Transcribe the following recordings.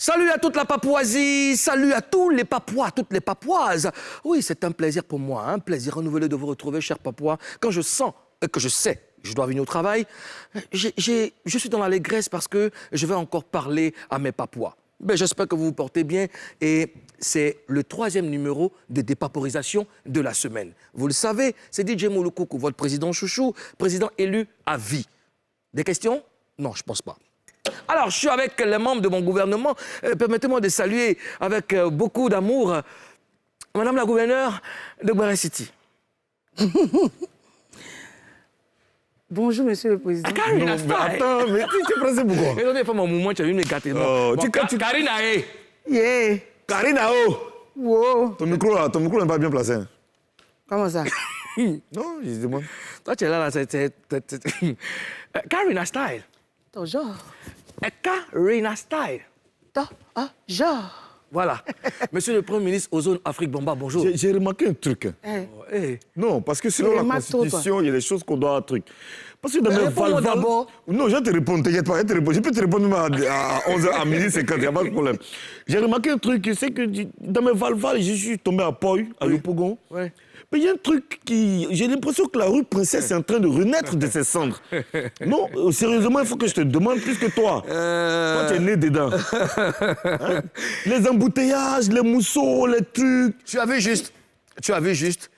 Salut à toute la Papouasie, salut à tous les Papouas, toutes les Papouases. Oui, c'est un plaisir pour moi, un plaisir renouvelé de vous retrouver, chers Papouas. Quand je sens que je sais que je dois venir au travail, je suis dans l'allégresse parce que je vais encore parler à mes Papouas. Ben, j'espère que vous vous portez bien et c'est le 3e numéro de dépaporisation de la semaine. Vous le savez, c'est DJ Mouloukoukou, votre président chouchou, président élu à vie. Des questions? Non, je pense pas. Alors, je suis avec les membres de mon gouvernement. Permettez-moi de saluer avec beaucoup d'amour Madame la gouverneure de Guaré City. Bonjour, Monsieur le Président. Karina, attends, mais tu es pressé pourquoi? Mais non, mais pas mon mouvement, tu as vu me gâter. Karina, hé! Yeah. Karina, oh! Wow. Ton micro n'est pas bien placé. Comment ça? Non, je demande. Toi, tu es là, Karina style. Ton genre. Karina style. Genre. Voilà. Monsieur le Premier ministre Ozone Afrique Bomba, bonjour. J'ai remarqué un truc. Hey. Non, parce que selon la Constitution, il y a des choses qu'on doit... Parce que dans mes réponds-moi d'abord. Non, je vais te répondre, t'inquiète pas, je peux te répondre même à 11h, à midi 50, il n'y a pas de problème. J'ai remarqué un truc, c'est que dans mes valvales, je suis tombé à Poy, à Yopougon. Oui. Mais il y a un truc qui... J'ai l'impression que la rue Princesse est en train de renaître de ses cendres. Non, sérieusement, il faut que je te demande plus que toi. Toi, tu es né dedans. Hein? Les embouteillages, les mousseaux, les trucs... Tu as vu juste.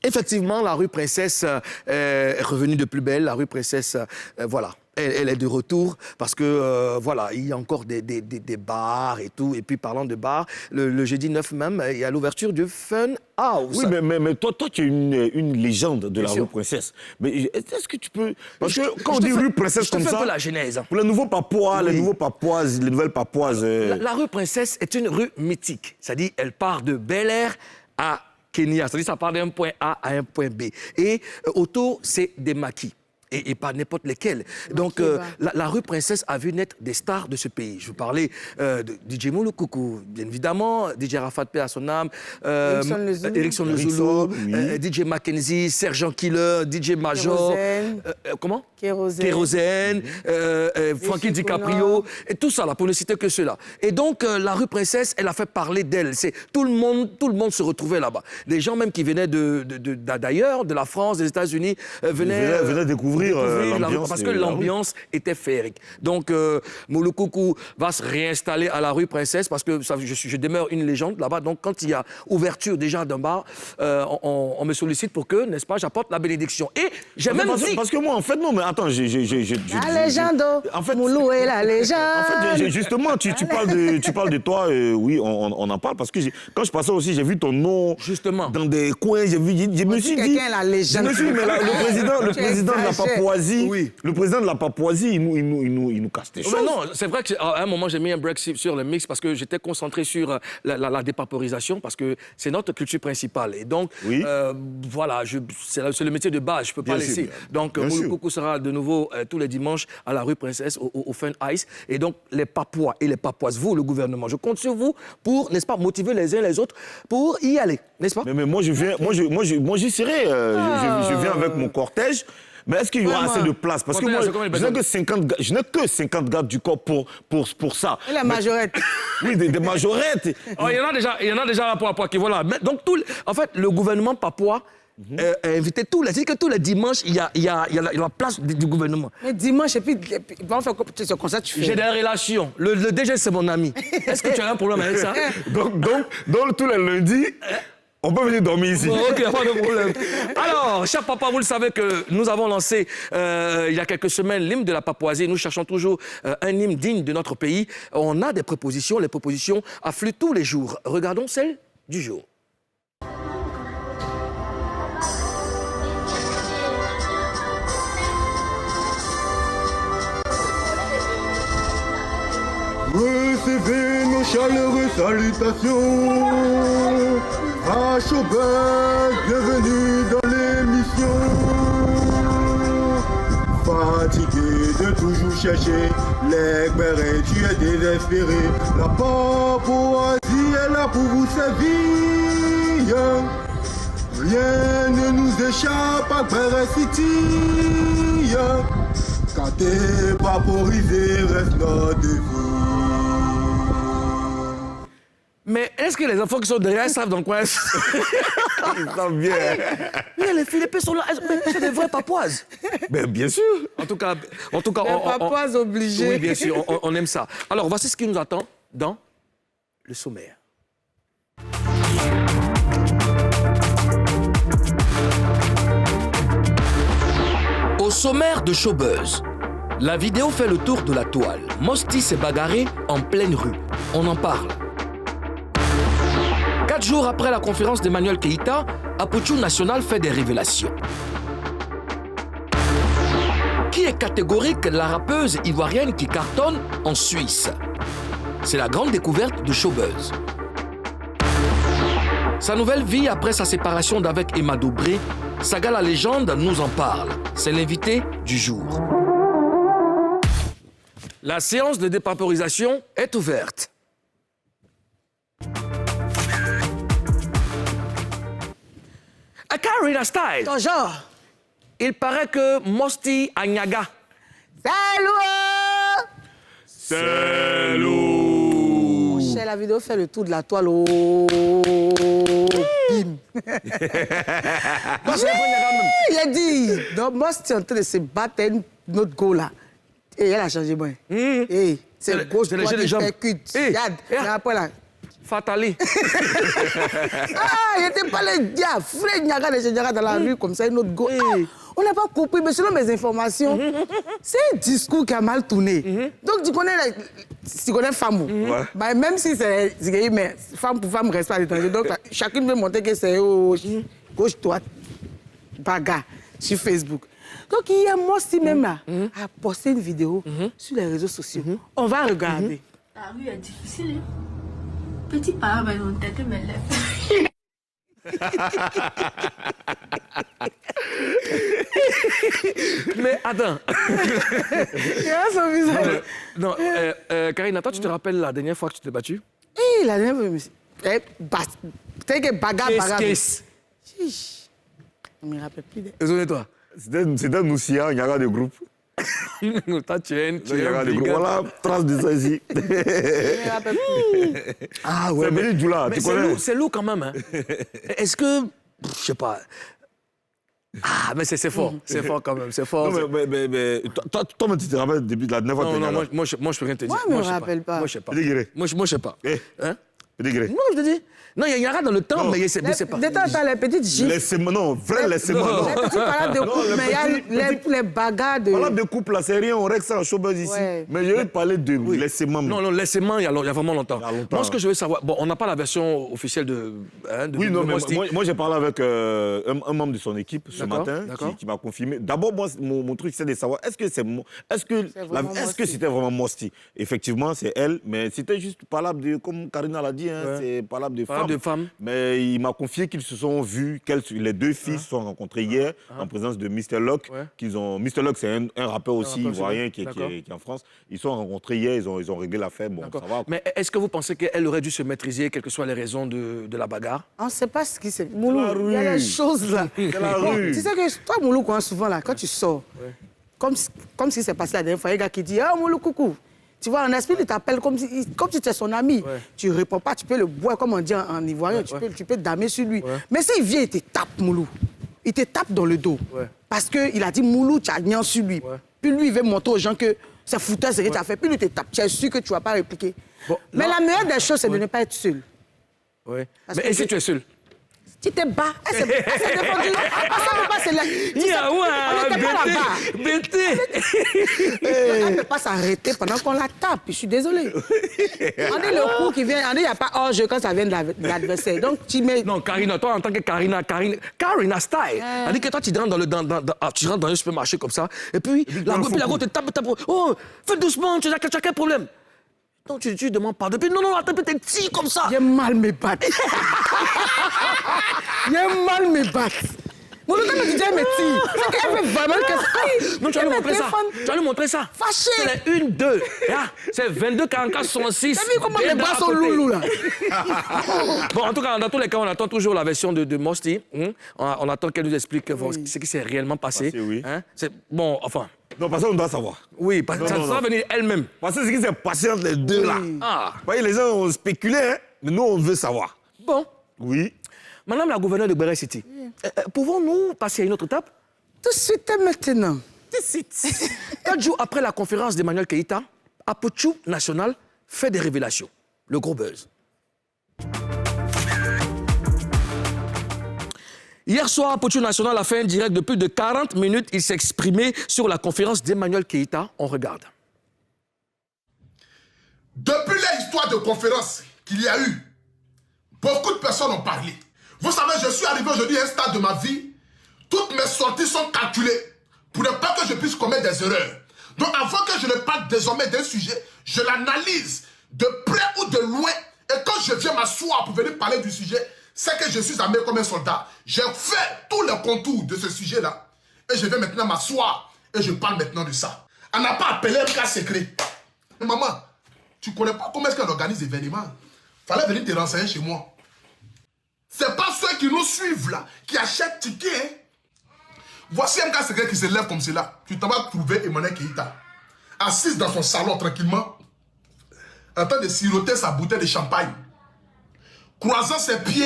Effectivement, la rue Princesse est revenue de plus belle. La rue Princesse, voilà. Elle est de retour parce que, voilà, il y a encore des bars et tout. Et puis, parlant de bars, le jeudi 9 même, il y a l'ouverture du Fun House. Oui, mais toi, tu es une légende de la rue Princesse. Mais est-ce que tu peux... Parce que quand on dit rue Princesse comme ça... Je te fais un peu la genèse. Pour les nouveaux Papouas, oui. les nouveaux Papouases, les nouvelles Papouases... La rue Princesse est une rue mythique. C'est-à-dire, elle part de Bel-Air à Kenya. C'est-à-dire, ça part d'un point A à un point B. Et autour, c'est des maquis. Et pas n'importe lesquels. Donc, la rue Princesse a vu naître des stars de ce pays. Je vous parlais de DJ Mouloukoukou, bien évidemment, DJ Rafat P à son âme, Erickson Lezulu, DJ Mackenzie, Sergent Killer, DJ Major, comment? Kérosène, Frankie DiCaprio, et tout ça, là, pour ne citer que cela. Et donc, la rue Princesse, elle a fait parler d'elle. Tout le monde se retrouvait là-bas. Les gens même qui venaient d'ailleurs, de la France, des États-Unis, venaient découvrir l'ambiance. Parce que l'ambiance était féerique. Donc, Mouloukoukou va se réinstaller à la rue Princesse parce que je demeure une légende là-bas. Donc, quand il y a ouverture déjà d'un bar, on me sollicite pour que, n'est-ce pas, j'apporte la bénédiction. Et j'ai même dit... Parce que moi, en fait, non, mais attends, La légende, en fait, Moulou est la légende. En fait, justement, tu parles de toi, oui, on en parle, parce que quand je passais aussi, j'ai vu ton nom justement dans des coins, je me suis dit... la légende. Je me suis dit, mais le président de la Papouasie, oui. Le président de la Papouasie, il nous casse des choses. Non, c'est vrai qu'à un moment, j'ai mis un break sur le mix parce que j'étais concentré sur la dépaporisation parce que c'est notre culture principale. Et donc, oui. Voilà, c'est le métier de base, je ne peux pas laisser. Donc, Mouloukoukou sera de nouveau tous les dimanches à la rue Princesse, au Fun Ice. Et donc, les Papouas et les Papouases, vous, le gouvernement, je compte sur vous pour, n'est-ce pas, motiver les uns les autres pour y aller, n'est-ce pas? Mais moi, j'y serai. Je viens avec mon cortège. Mais est-ce qu'il y aura assez de place? Parce que moi, je n'ai que 50 gardes du corps pour ça. Et la majorette. Oui, des majorettes. Oh, il y en a déjà à Papouas qui, voilà. Mais donc, en fait, le gouvernement papouas a invité tous les... C'est-à-dire que tous les dimanches, il y a la place du gouvernement. Mais dimanche, et puis, on fait comme ça, tu fais. J'ai des relations. Le DG, c'est mon ami. Est-ce que tu as un problème avec ça? donc tous les lundis... On peut venir dormir ici. OK, pas de problème. Alors, cher papa, vous le savez que nous avons lancé il y a quelques semaines l'hymne de la Papouasie. Nous cherchons toujours un hymne digne de notre pays. On a des propositions. Les propositions affluent tous les jours. Regardons celle du jour. Recevez nos chaleureuses salutations. À Chaubert, bienvenue dans l'émission. Fatigué de toujours chercher les guerres, tu es désespéré. La Papouasie est là pour vous servir. Rien ne nous échappe à Guaré City. Quand t'es paporisé, reste notre vie. est-ce que les enfants qui sont derrière savent dans quoi elles sont? Ils savent bien. Mais les filles, les filles sont là, c'est des vraies papouases. Ben, bien sûr. En tout cas, Les papoises obligées. oui, bien sûr, on aime ça. Alors, voici ce qui nous attend dans le sommaire. Au sommaire de Showbuzz, la vidéo fait le tour de la toile. Mosty s'est bagarré en pleine rue. On en parle. 4 jours après la conférence d'Emmanuel Keïta, Apuchu National fait des révélations. Qui est catégorique la rappeuse ivoirienne qui cartonne en Suisse? C'est la grande découverte de Showbuzz. Sa nouvelle vie après sa séparation d'avec Emma Dobré, Saga la légende nous en parle. C'est l'invité du jour. La séance de dépaporisation est ouverte. À Karina Style, Ton genre. il paraît que Mosty Agnaga. Salut! Salut. Mon cher, la vidéo fait le tour de la toile. Oh, bim. Il a dit, donc moi, c'était en train de se battre une autre go là. Et elle a changé, moi. Et c'est gauche, c'est les droite, jeux de il jambes. percute. Eh, Regarde, eh. mais après là. Fatali. Ah, il n'était pas le diable. Frère Niaga de Niaga dans la rue comme ça, une autre go. Ah, on n'a pas compris, mais selon mes informations, c'est un discours qui a mal tourné. Donc, tu connais femme. Ouais. Bah, même si c'est gay, mais femme pour femme reste pas à l'étranger. Donc, là, chacune veut montrer que c'est gauche, droite, bagarre sur Facebook. Donc, il y a moi aussi même là, à poster une vidéo sur les réseaux sociaux. On va regarder. La rue est difficile. Hein? Petit parent, mais on tête mes lèvres. Mais attends. Il a son visage. Non, Karina, toi, tu te rappelles la dernière fois que tu t'es battue? Eh, la dernière fois, monsieur. Peut-être que bagarre. Qu'est-ce? Chiche. Je ne me rappelle plus. Désolé-toi. C'était Noussia, il y a des groupes. Toi, tu es Il y a des groupes. Voilà, trace de ça ici. Je ne me rappelle plus. Ah C'est Béni Djoula, mais tu c'est connais. lourd, c'est lourd quand même. Hein. Est-ce que... Je sais pas. Ah, mais c'est fort. C'est fort quand même. C'est fort. Non, mais toi, tu te rappelles depuis la dernière fois que tu es Non, là. moi, je peux rien te dire. Moi, je me je sais rappelle pas. Moi, je sais pas. Déguiré. Moi, je sais pas. Eh. Hein? Degré. Non, je te dis. Non, il y en a dans le temps, Non. mais c'est pas. De temps en temps, les petites gifles. Laissez-moi, non, frère, laissez-moi. Non. Les Non. petites parades de Non, couple, les mais il y a petits- les bagarres de... Voilà, de couple, là, c'est rien, on règle ça en showbuzz ici. Ouais. Mais je vais parler de laissez-moi. Non, laissez-moi, il y a vraiment longtemps. Il y a longtemps. Moi, ce que je veux savoir... Bon, on n'a pas la version officielle de Oui, non, mais Mosty. moi j'ai parlé avec un membre de son équipe ce D'accord, matin d'accord. qui m'a confirmé. D'abord, moi, mon truc, c'est de savoir est-ce que vraiment c'était vraiment Mosty. Effectivement, c'est elle, mais c'était juste parlable de, comme Karina l'a dit, hein, Ouais. c'est parlable de Parlable de femmes. Mais il m'a confié qu'ils se sont vus, les deux filles se sont rencontrées hier en présence de Mr. Locke. Ouais. Mr. Locke, c'est un rappeur aussi rappeur ivoirien aussi, qui d'accord. est en France. Ils se sont rencontrés hier, ils ont réglé l'affaire. Bon, ça D'accord. va. quoi. Mais est-ce que vous pensez qu'elle aurait dû se maîtriser, quelles que soient les raisons de la bagarre? On ne sait pas ce qui s'est... Moulou, la il y a rue. des choses là. C'est la Bon, rue. tu sais que toi, Moulou, quand souvent là, quand tu sors, comme ce qui s'est passé la dernière fois, il y a un gars qui dit « Ah, Moulou, coucou !» Tu vois, en esprit, il t'appelle comme si tu es son ami. Ouais. Tu ne réponds pas, tu peux le boire, comme on dit en ivoirien, tu peux damer sur lui. Ouais. Mais s'il vient, il te tape, Moulou. Il te tape dans le dos. Ouais. Parce qu'il a dit, Moulou, tu as niant sur lui. Ouais. Puis lui, il veut montrer aux gens que c'est foutu ce que tu as fait. Puis lui, il te tape. Tu es sûr que tu ne vas pas répliquer. Bon, Mais là- la meilleure des choses, c'est de ne pas être seul. Oui. Parce Mais que et si tu es seul? Tu te bats. Elle s'est défendue. Ah, ça ne peut pas se lâcher. Tu sais, on n'était pas là-bas. Elle ne peut pas s'arrêter pendant qu'on la tape. Je suis désolée. On dit le coup qui vient, on dit il n'y a pas hors-jeu quand ça vient de l'adversaire. Donc tu mets... Non, Karina, toi, en tant que Karina style. On dit que toi, tu rentres tu rentres dans un supermarché comme ça, et puis la go te tape. Oh, fais doucement, tu as quel problème? Non, tu demandes pardon. Puis non, attends, t'es petit comme ça. J'ai mal me battre. J'ai mal me battre. Mon autre me dit, mais tu c'est qu'elle veut vraiment que ça. Non, tu vas lui montrer ça. Tu vas lui montrer ça. Fâché. C'est les 1, 2. C'est 22, 44, 66. T'as vu comment Bien les bras à sont côté. loulous là? Bon, en tout cas, dans tous les cas, on attend toujours la version de Mosty. On attend qu'elle nous explique ce qui s'est réellement passé. Passé, oui. Hein? Bon, enfin, Non, parce qu'on doit savoir. oui, parce que ça va venir elle-même. Parce que ce qui s'est passé entre les deux là. Ah. Vous voyez, les gens ont spéculé, hein. Mais nous, on veut savoir. Bon, Oui. Madame la gouverneure de Béret City, pouvons-nous passer à une autre étape? Tout de suite et maintenant. Tout de suite. 4 jours après la conférence d'Emmanuel Keïta, Apotchou National fait des révélations. Le gros buzz. Hier soir, Apotchou National a fait un direct de plus de 40 minutes. Il s'est exprimé sur la conférence d'Emmanuel Keïta. On regarde. Depuis l'histoire de conférence qu'il y a eu, beaucoup de personnes ont parlé. Vous savez, je suis arrivé aujourd'hui à un stade de ma vie, toutes mes sorties sont calculées pour ne pas que je puisse commettre des erreurs. Donc avant que je ne parle désormais d'un sujet, je l'analyse de près ou de loin. Et quand je viens m'asseoir pour venir parler du sujet, c'est que je suis armé comme un soldat. J'ai fait tous les contours de ce sujet-là. Et je vais maintenant m'asseoir et je parle maintenant de ça. On n'a pas appelé un cas secret. Maman, tu ne connais pas comment est-ce qu'on organise les événements. Fallait venir te renseigner chez moi. C'est pas ceux qui nous suivent là, qui achètent tickets. Hein. Voici un cas secret qui se lève comme cela. Tu t'en vas trouver Emmanuel Keïta, assise dans son salon tranquillement, en train de siroter sa bouteille de champagne, croisant ses pieds,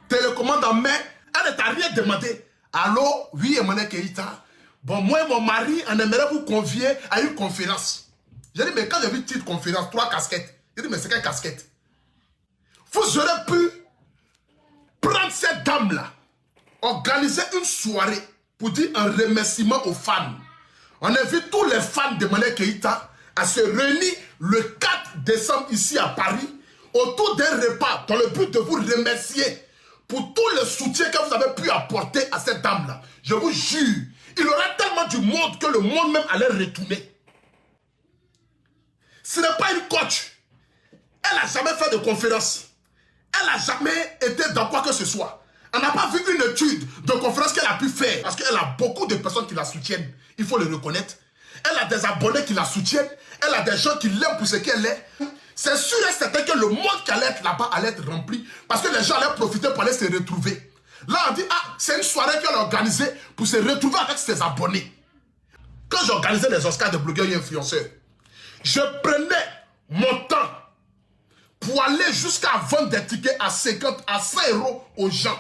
télécommande en main. Elle ne t'a rien demandé. Allô, oui Emmanuel Keïta. Bon, moi et mon mari, on aimerait vous convier à une conférence. J'ai dit, mais quand j'ai vu titre conférence, 3 casquettes. J'ai dit, mais c'est quelle casquette? Vous aurez pu prendre cette dame-là, organiser une soirée pour dire un remerciement aux fans. On invite tous les fans de Emmanuel Keïta à se réunir le 4 décembre ici à Paris autour d'un repas dans le but de vous remercier pour tout le soutien que vous avez pu apporter à cette dame-là. Je vous jure, il y aura tellement du monde que le monde même allait retourner. Ce n'est pas une coach. Elle n'a jamais fait de conférence. Elle n'a jamais été dans quoi que ce soit. On n'a pas vu une étude de conférence qu'elle a pu faire. Parce qu'elle a beaucoup de personnes qui la soutiennent. Il faut le reconnaître. Elle a des abonnés qui la soutiennent. Elle a des gens qui l'aiment pour ce qu'elle est. C'est sûr et certain que le monde qui allait être là-bas allait être rempli. Parce que les gens allaient profiter pour aller se retrouver. Là, on dit, ah, c'est une soirée qu'elle a organisée pour se retrouver avec ses abonnés. Quand j'organisais les Oscars de blogueurs et influenceurs, je prenais mon temps pour aller jusqu'à vendre des tickets à 50, à 100 euros aux gens.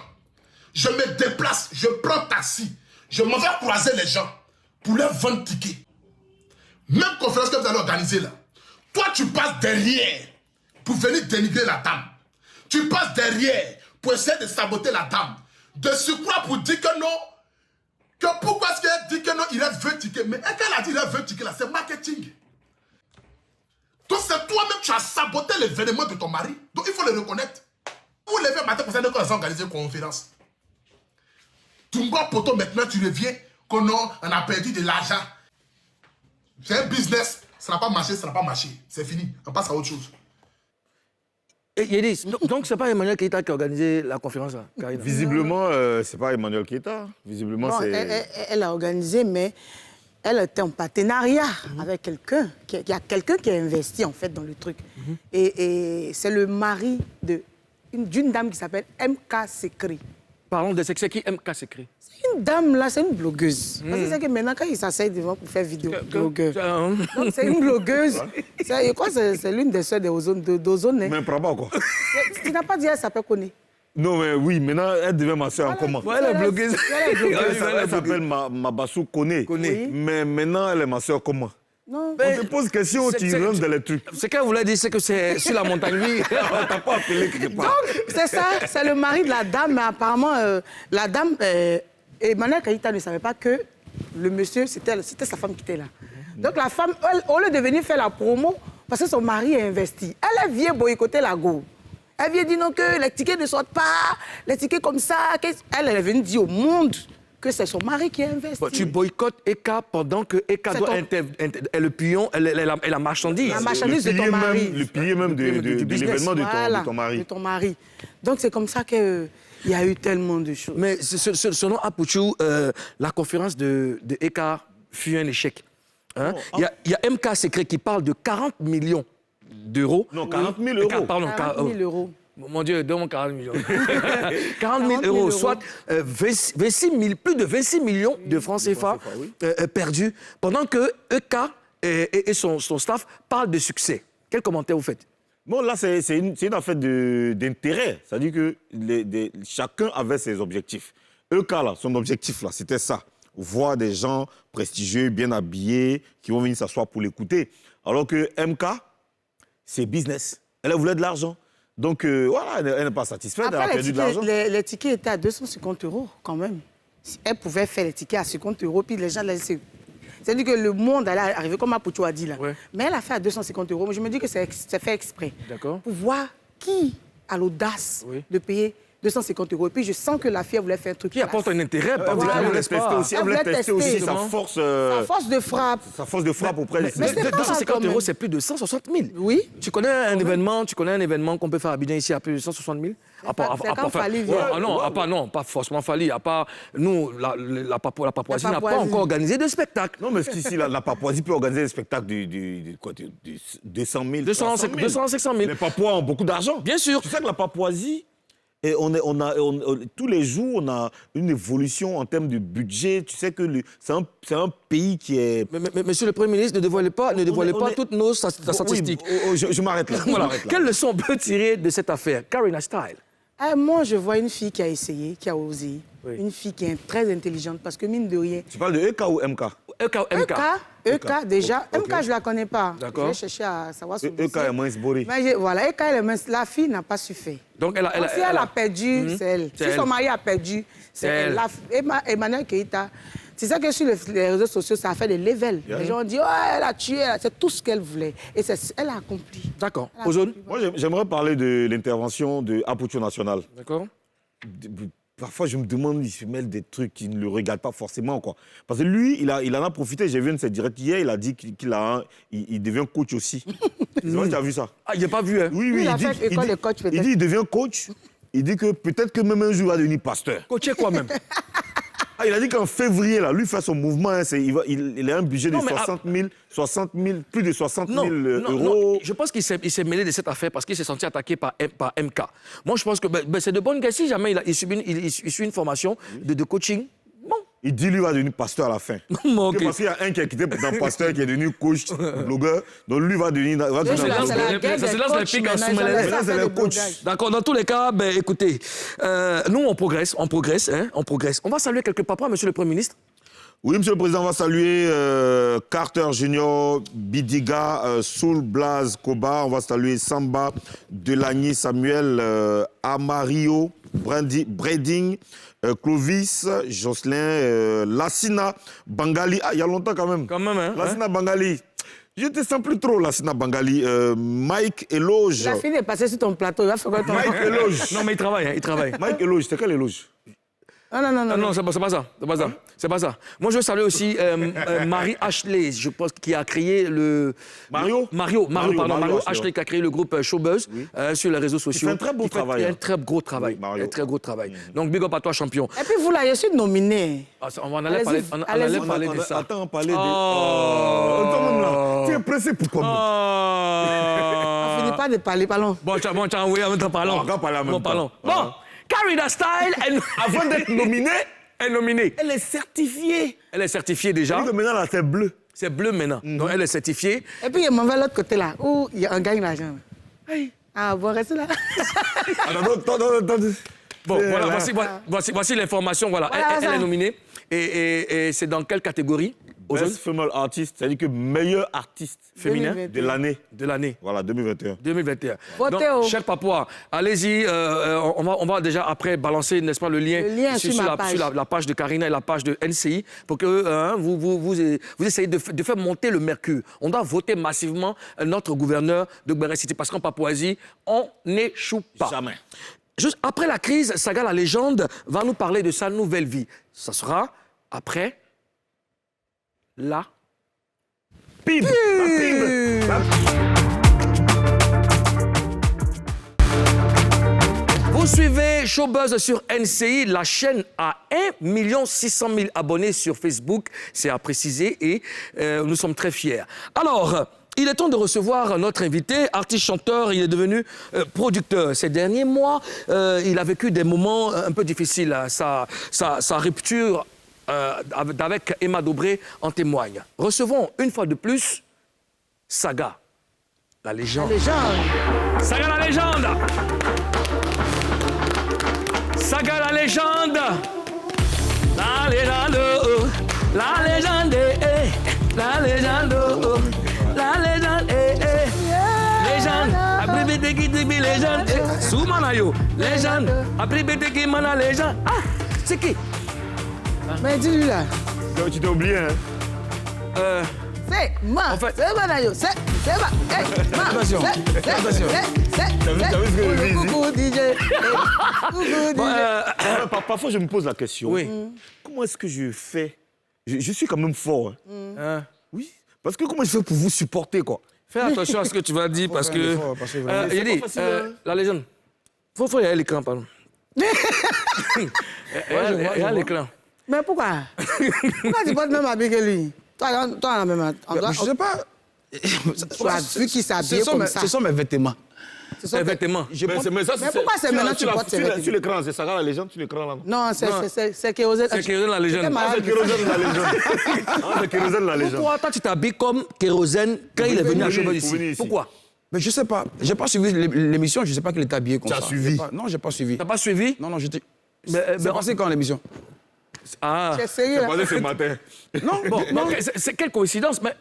Je me déplace, je prends taxi, je m'en vais croiser les gens pour leur vendre tickets. Même conférence que vous allez organiser là, toi tu passes derrière pour venir dénigrer la dame. Tu passes derrière pour essayer de saboter la dame. De surcroît pour dire que non, que pourquoi est-ce qu'elle dit que non, il reste 20 tickets. Mais est-ce qu'elle a dit il reste 20 tickets là, c'est marketing. Donc c'est toi-même qui as saboté l'événement de ton mari. Donc il faut le reconnaître. Vous levez matin pour ça qu'on a organisé une conférence. Tumba poto, maintenant tu reviens qu'on a perdu de l'argent. C'est un business, ça n'a pas marché, ça n'a pas marché. C'est fini, on passe à autre chose. Et Yédis, donc c'est pas Emmanuel Keïta qui a organisé la conférence là, Karina? Visiblement, c'est pas Emmanuel Keïta. Visiblement, Non, c'est... elle a organisé, mais elle était en partenariat avec quelqu'un. Il y a quelqu'un qui a investi en fait dans le truc. Et c'est le mari d'une dame qui s'appelle MK Secret. Parlons de c'est qui MK Secret. C'est une dame là, c'est une blogueuse. Parce que c'est que maintenant, quand il s'asseye devant pour faire vidéo, blogueur. Donc c'est une blogueuse. Je crois que c'est l'une des sœurs d'Ozone. Mais prends pas quoi. Tu n'as pas dit elle s'appelle Koné. Non, mais oui, maintenant, elle devient ma soeur en commun. Ouais, elle est blogueuse. Elle s'appelle Mabassou Koné. Oui. Mais maintenant, elle est ma soeur comme moi. Non. On te pose question, tu rentres dans les trucs. Ce qu'elle voulait dire, c'est que c'est sur la montagne. Oui. On t'a pas appelé quelque part. Donc, c'est ça, c'est le mari de la dame, mais apparemment, la dame, Emmanuel Keïta ne savait pas que le monsieur, c'était sa femme qui était là. Donc la femme, elle, au lieu de venir faire la promo, parce que son mari a investi, elle vient boycotter la go. Elle vient dire non, que les tickets ne sortent pas, les tickets comme ça. Elle est venue dire au monde que c'est son mari qui a investi. Tu boycottes Eka pendant que Eka doit est le pion, elle la marchandise. La marchandise de ton mari. Le pilier même de l'événement de ton mari. De ton mari. Donc c'est comme ça qu'il y a eu tellement de choses. Mais selon Apotchou, la conférence de Eka fut un échec. Hein? Il y a MK Secret qui parle de 40 millions d'euros. Non, 40 000 euros. Pardon, 40 000 euros. Mon Dieu, donne-moi 40 millions. 40 000 euros, soit 26 000, plus de 26 millions de francs CFA perdus, pendant que EK et son staff parlent de succès. Quel commentaire vous faites? Bon, là, c'est une affaire d'intérêt. C'est-à-dire que chacun avait ses objectifs. EK, là, son objectif, là, c'était ça. Voir des gens prestigieux, bien habillés, qui vont venir s'asseoir pour l'écouter. Alors que MK, c'est business. Elle voulait de l'argent. Donc, voilà, elle n'est pas satisfaite, elle a perdu de l'argent. Les tickets étaient à 250 € quand même. Elle pouvait faire les tickets à 50 €, puis les gens laissaient. C'est-à-dire que le monde allait arriver, comme Apoucho a dit là. Ouais. Mais elle a fait à 250 €. Je me dis que c'est fait exprès. D'accord. Pour voir qui a l'audace de payer 250 €. Et puis je sens que la fille voulait faire un truc. Qui apporte un intérêt, Elle voulait n'est-ce pas? tester aussi sa force. Sa force de frappe. Sa force de frappe auprès des... Mais c'est pas 250 quand même. €, c'est plus de 160 000. Oui. Tu connais un événement qu'on peut faire à Abidjan ici à plus de 160 000? C'est quand Fali vient. Non, pas forcément Fali. À part, nous, la Papouasie n'a pas Papouasie. encore organisé de spectacle. Non, mais ici, la Papouasie peut organiser des spectacles de 200 000, 200, 500 000. Les Papouas ont beaucoup d'argent. Bien sûr. Tu sais que la Papouasie, et tous les jours, on a une évolution en termes de budget. Tu sais que c'est un pays qui est... Mais monsieur le Premier ministre, ne dévoilez pas toutes nos statistiques. Oui, je m'arrête là. Voilà. Quelle leçon on peut tirer de cette affaire? Karina Style. Moi, je vois une fille qui a essayé, qui a osé. Oui. Une fille qui est très intelligente, parce que mine de rien... Tu parles de EK ou MK? EK, déjà. Ok. MK, je ne la connais pas. D'accord. Je vais chercher à savoir son EK dossier. est moins sboré. Mais voilà, EK, elle est mince. La fille n'a pas su faire. Donc, Si elle a perdu, c'est elle. C'est Si son elle. mari a perdu, c'est elle. elle. Emmanuel Keïta, c'est ça que sur les réseaux sociaux, ça a fait des levels. Yeah. Les gens ont dit, oh, elle a tué, c'est tout ce qu'elle voulait. Et elle a accompli. D'accord. Elle a Ozone. accompli. Moi, j'aimerais parler de l'intervention de Apoucho National. D'accord. Parfois, je me demande, il se mêle des trucs qui ne le regardent pas forcément, quoi. Parce que lui, il en a profité. J'ai vu un de ses directs hier, il a dit qu'il devient coach aussi. Je sais pas si tu as vu ça. Ah, il n'a pas vu, hein? Oui, Il a il dit, fait école de coach, il peut-être. dit il devient coach. Il dit que peut-être que même un jour, il va devenir pasteur. Coacher quoi même? Ah, il a dit qu'en février, là, lui fait son mouvement, hein, il a un budget de Non, mais 60 000, plus de 60 000 Non, euros. je pense qu'il s'est mêlé de cette affaire parce qu'il s'est senti attaqué par MK. Moi, je pense que c'est de bonne guerre. Si jamais il suit une formation de coaching, bon. Il dit lui va devenir pasteur à la fin. Ok. Parce qu'il y a un qui a quitté dans pasteur, qui est devenu coach, blogueur. Donc lui va devenir blogueur. C'est la guerre Ça se des lance les coachs, pics en maintenant, sous-mêlée. ils ont laissé Maintenant, c'est faire les le coachs. blogage. D'accord, dans tous les cas, écoutez, nous, on progresse. On va saluer quelques papas, monsieur le Premier ministre. Oui, monsieur le Président, on va saluer Carter Junior, Bidiga, Soul Blaze Koba. On va saluer Samba, Delagny Samuel, Amario, Breding, Clovis, Jocelyn, Lassina, Bangali. Ah, il y a longtemps quand même. Quand même, hein? Lassina Bangali. Je te sens plus trop, Lassina Bangali. Mike Eloge. La fille est passée sur ton plateau, il va faire quoi ton... Mike Eloge. Non, mais il travaille, hein, il travaille. Mike Eloge, c'est quel éloge? Non, c'est pas ça. Moi, je veux saluer aussi Marie Ashley, je pense, qui a créé le... Mario Ashley, qui a créé le groupe Showbuzz sur les réseaux sociaux. fait un très beau travail. Il fait un très gros travail. Oui, Mario. Un très gros travail. Donc, big up à toi, champion. Et puis vous, là, je suis nominée. Ah, on en allait parler, Allez-y. de ça. Attends, on parlait de... Oh. Toi-même là, tu es pressé pour quoi? On finit pas de parler, parlons. Bon, oui, en même temps, parlons. On va parler en même temps. Parlons. Bon, Karina Style, Avant d'être nominée, elle est nominée. elle est certifiée. Elle est certifiée déjà. Donc maintenant, là, c'est bleu. C'est bleu maintenant. Donc, elle est certifiée. Et puis, il m'en va de l'autre côté, là, où il y a un gagne l'argent. Ah, bon, restez là. Attends. Bon, voilà, là. voici l'information. Voilà, Voilà, elle ça. est nominée. Et c'est dans quelle catégorie? Best Female Artist, c'est-à-dire que meilleur artiste Féminin 2021. de l'année. de l'année. Voilà, 2021. 2021. Votez Donc, au- cher Papouas, allez-y, on va déjà après balancer, n'est-ce pas, le lien, sur ma page. sur la page de Karina et la page de NCI pour que vous essayez de faire monter le mercure. On doit voter massivement notre gouverneur de Gbéré City parce qu'en Papouasie, on n'échoue pas. Jamais. Juste après la crise, Saga la légende va nous parler de sa nouvelle vie. Ça sera après la... Pib. Vous suivez Showbuzz sur NCI. La chaîne a 1 600 000 abonnés sur Facebook, c'est à préciser, et nous sommes très fiers. Alors, il est temps de recevoir notre invité, artiste-chanteur, il est devenu producteur. Ces derniers mois, il a vécu des moments un peu difficiles. Sa rupture avec Emma Dobré en témoigne. Recevons une fois de plus Saga. La légende. Les gens. Saga la légende. Saga la légende. La légende. Oh. La légende. La légende. Oh. La légende. Légende. Après bête qui dit légende. Soumanayo. Légende. Après bête qui mana légende. Ah, c'est qui? Mais dis-lui là. Donc, tu t'es oublié, hein? C'est ma. En fait- C'est Manayo. C'est ma. Hey, ma. Attention. Attention. T'as vu ce que je dis ici? Coucou DJ. Coucou DJ. Parfois, je me pose la question. Oui. Comment est-ce que je fais? Je suis quand même fort. Hein. Hein? Oui. Parce que comment je fais pour vous supporter, quoi? Fais attention à ce que tu vas dire parce faire un que. effort, parce que vraiment, c'est Yadi, pas facile, hein. la légende. Faut y aller l'écran, pardon. Il y a l'écran. Mais pourquoi? Pourquoi tu portes même habillé que lui? Toi, on a même. Je sais pas. Tu as vu qu'il s'habille Ce sont comme mes- ça. Ce sont mes vêtements. Les vêtements. Mais ça, Mais pourquoi c'est maintenant que tu portes ces sur vêtements? l'écran, c'est Sarah la légende, sur l'écran là. Non, c'est Kérosène. C'est Kérosène la légende. C'était Ah, c'est malade. Kérosène la légende. Ah, c'est Kérosène la légende. Pourquoi toi, tu t'habilles comme Kérosène quand il est venu à venir Cheveux ici. ici? Pourquoi? Mais je sais pas. J'ai pas suivi l'émission. Je sais pas qu'il était habillé comme Tu ça. as suivi? J'ai pas- Non, j'ai pas suivi. T'as pas suivi? Non, j'étais. Mais C'est passé quand l'émission? Ah. C'est sérieux. C'est là. passé ce matin. Non, Bon, ok, c'est quelle coïncidence, mais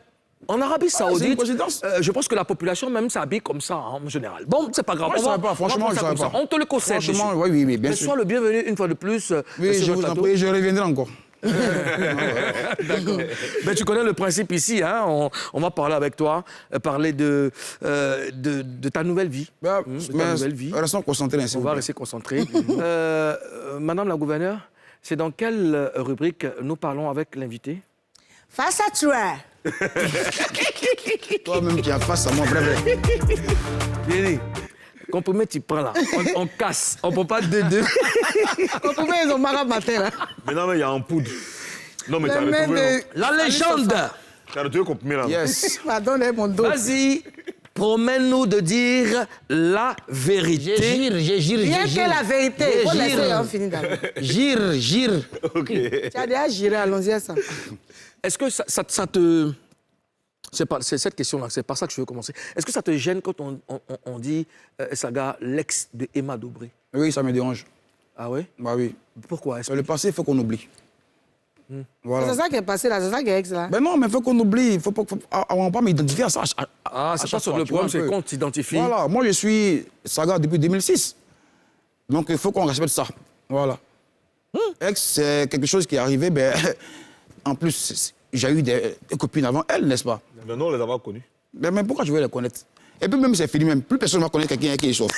en Arabie c'est une Saoudite, coïncidence. je pense que la population même s'habille comme ça en général. Bon, c'est pas grave. Moi, je On va- savais pas. on va Franchement, prendre je ça savais comme pas. ça. On te le concède. Franchement, monsieur. oui, bien Mais sûr. sois le bienvenu une fois de plus. Oui, sur je notre vous en plateau. prie, je reviendrai encore. D'accord. Ben, tu connais le principe ici, hein? On va parler avec toi, parler de ta nouvelle vie. Bah, De ta mais nouvelle vie. Restons concentrés, s'il On vous va plaît. rester concentré. Madame la gouverneure, c'est dans quelle rubrique nous parlons avec l'invité? Face à toi. Toi-même qui es face à moi, bref. Viens, comprimé, tu prends là. On casse. On ne peut pas deux. Quand vous ils ont marre matin là. Maintenant, il y a en poudre. Non, mais tu as Les mains retrouvé, non? de. La légende. Tu as retrouvé comprimé là. Yes. Pardon, mon dos. Vas-y, promets-nous de dire la vérité. Rien que la vérité. Il faut laisser en finir d'abord. Gire. Ok. Tu as déjà géré, allons-y à ça. Est-ce que ça te... C'est cette question-là, c'est par ça que je veux commencer. Est-ce que ça te gêne quand on dit Saga, l'ex de Emma Dobré? Oui, ça me dérange. Ah ouais? Bah oui. Pourquoi? Est-ce que- Le passé, il faut qu'on oublie. Voilà. C'est ça qui est passé là, c'est ça qui est ex là. Ben non, mais il faut qu'on oublie. On ne va pas m'identifier à ça. Ah, c'est à pas chaque sur fois, le tu vois problème, un c'est peu. qu'on t'identifie. Voilà, moi je suis Saga depuis 2006. Donc il faut qu'on respecte ça. Voilà. Ex, c'est quelque chose qui est arrivé. Ben, en plus, j'ai eu des copines avant elle, n'est-ce pas? Mais non, on les a pas connus. Ben, mais pourquoi je vais les connaître? Et puis même c'est fini, même plus personne ne va connaître quelqu'un qui est chauffe.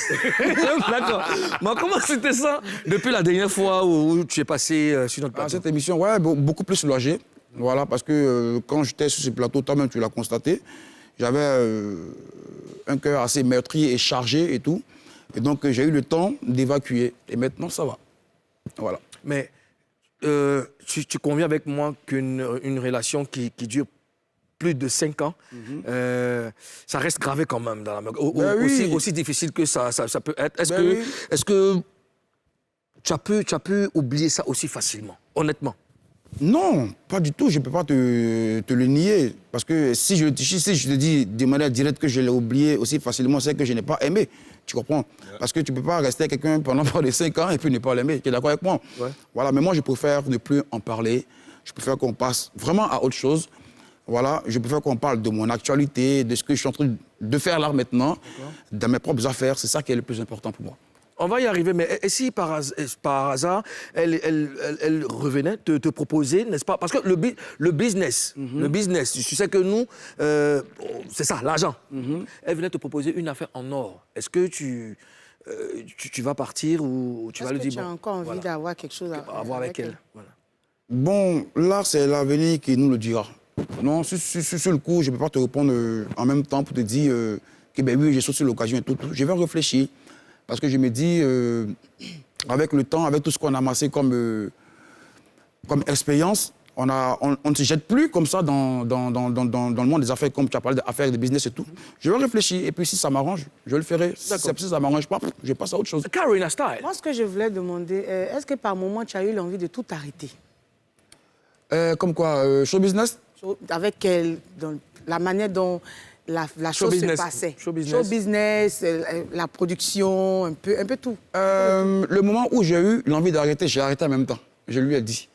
D'accord. Mais comment c'était ça depuis la dernière fois où tu es passé sur notre À plateau? cette émission, ouais, beaucoup plus soulagé. Voilà, parce que quand j'étais sur ce plateau, toi-même tu l'as constaté, j'avais un cœur assez meurtri et chargé et tout. Et donc j'ai eu le temps d'évacuer. Et maintenant, ça va. Voilà. Mais tu conviens avec moi qu'une relation qui dure plus de 5 ans, ça reste gravé quand même dans la Ben oui. aussi difficile que ça peut être. Est-ce Ben que, oui. est-ce que tu as pu oublier ça aussi facilement, honnêtement? Non, pas du tout, je ne peux pas te le nier. Parce que si je te dis de manière directe que je l'ai oublié aussi facilement, c'est que je n'ai pas aimé. Tu comprends? Parce que tu ne peux pas rester avec quelqu'un pendant pas de 5 ans et puis ne pas l'aimer. Tu es d'accord avec moi? Ouais. Voilà, mais moi je préfère ne plus en parler. Je préfère qu'on passe vraiment à autre chose. Voilà, je préfère qu'on parle de mon actualité, de ce que je suis en train de faire là maintenant, dans mes propres affaires. C'est ça qui est le plus important pour moi. On va y arriver, mais et si par hasard, elle revenait te proposer, n'est-ce pas? Parce que le business, tu sais que nous, c'est ça, l'argent. Elle venait te proposer une affaire en or. Est-ce que tu vas partir ou tu vas lui Est-ce que dire tu as encore envie voilà, d'avoir quelque chose à voir avec elle? Voilà. Bon, là, c'est l'avenir qui nous le dira. Non, sur le coup, je ne peux pas te répondre en même temps pour te dire que ben oui, j'ai sauté sur l'occasion et tout. Je vais réfléchir. Parce que je me dis, avec le temps, avec tout ce qu'on a amassé comme expérience, on ne se jette plus comme ça dans le monde des affaires, comme tu as parlé d'affaires, de business et tout. Je vais réfléchir. Et puis si ça m'arrange, je le ferai. Si ça ne m'arrange pas, je passe à autre chose. Carina Style. Moi, ce que je voulais demander, est-ce que par moment tu as eu l'envie de tout arrêter? Comme quoi, show business? Avec elle, dans la manière dont la Show chose business. se passait. Show business. Show business, la production, un peu tout. Le moment où j'ai eu l'envie d'arrêter, j'ai arrêté en même temps. Je lui ai dit.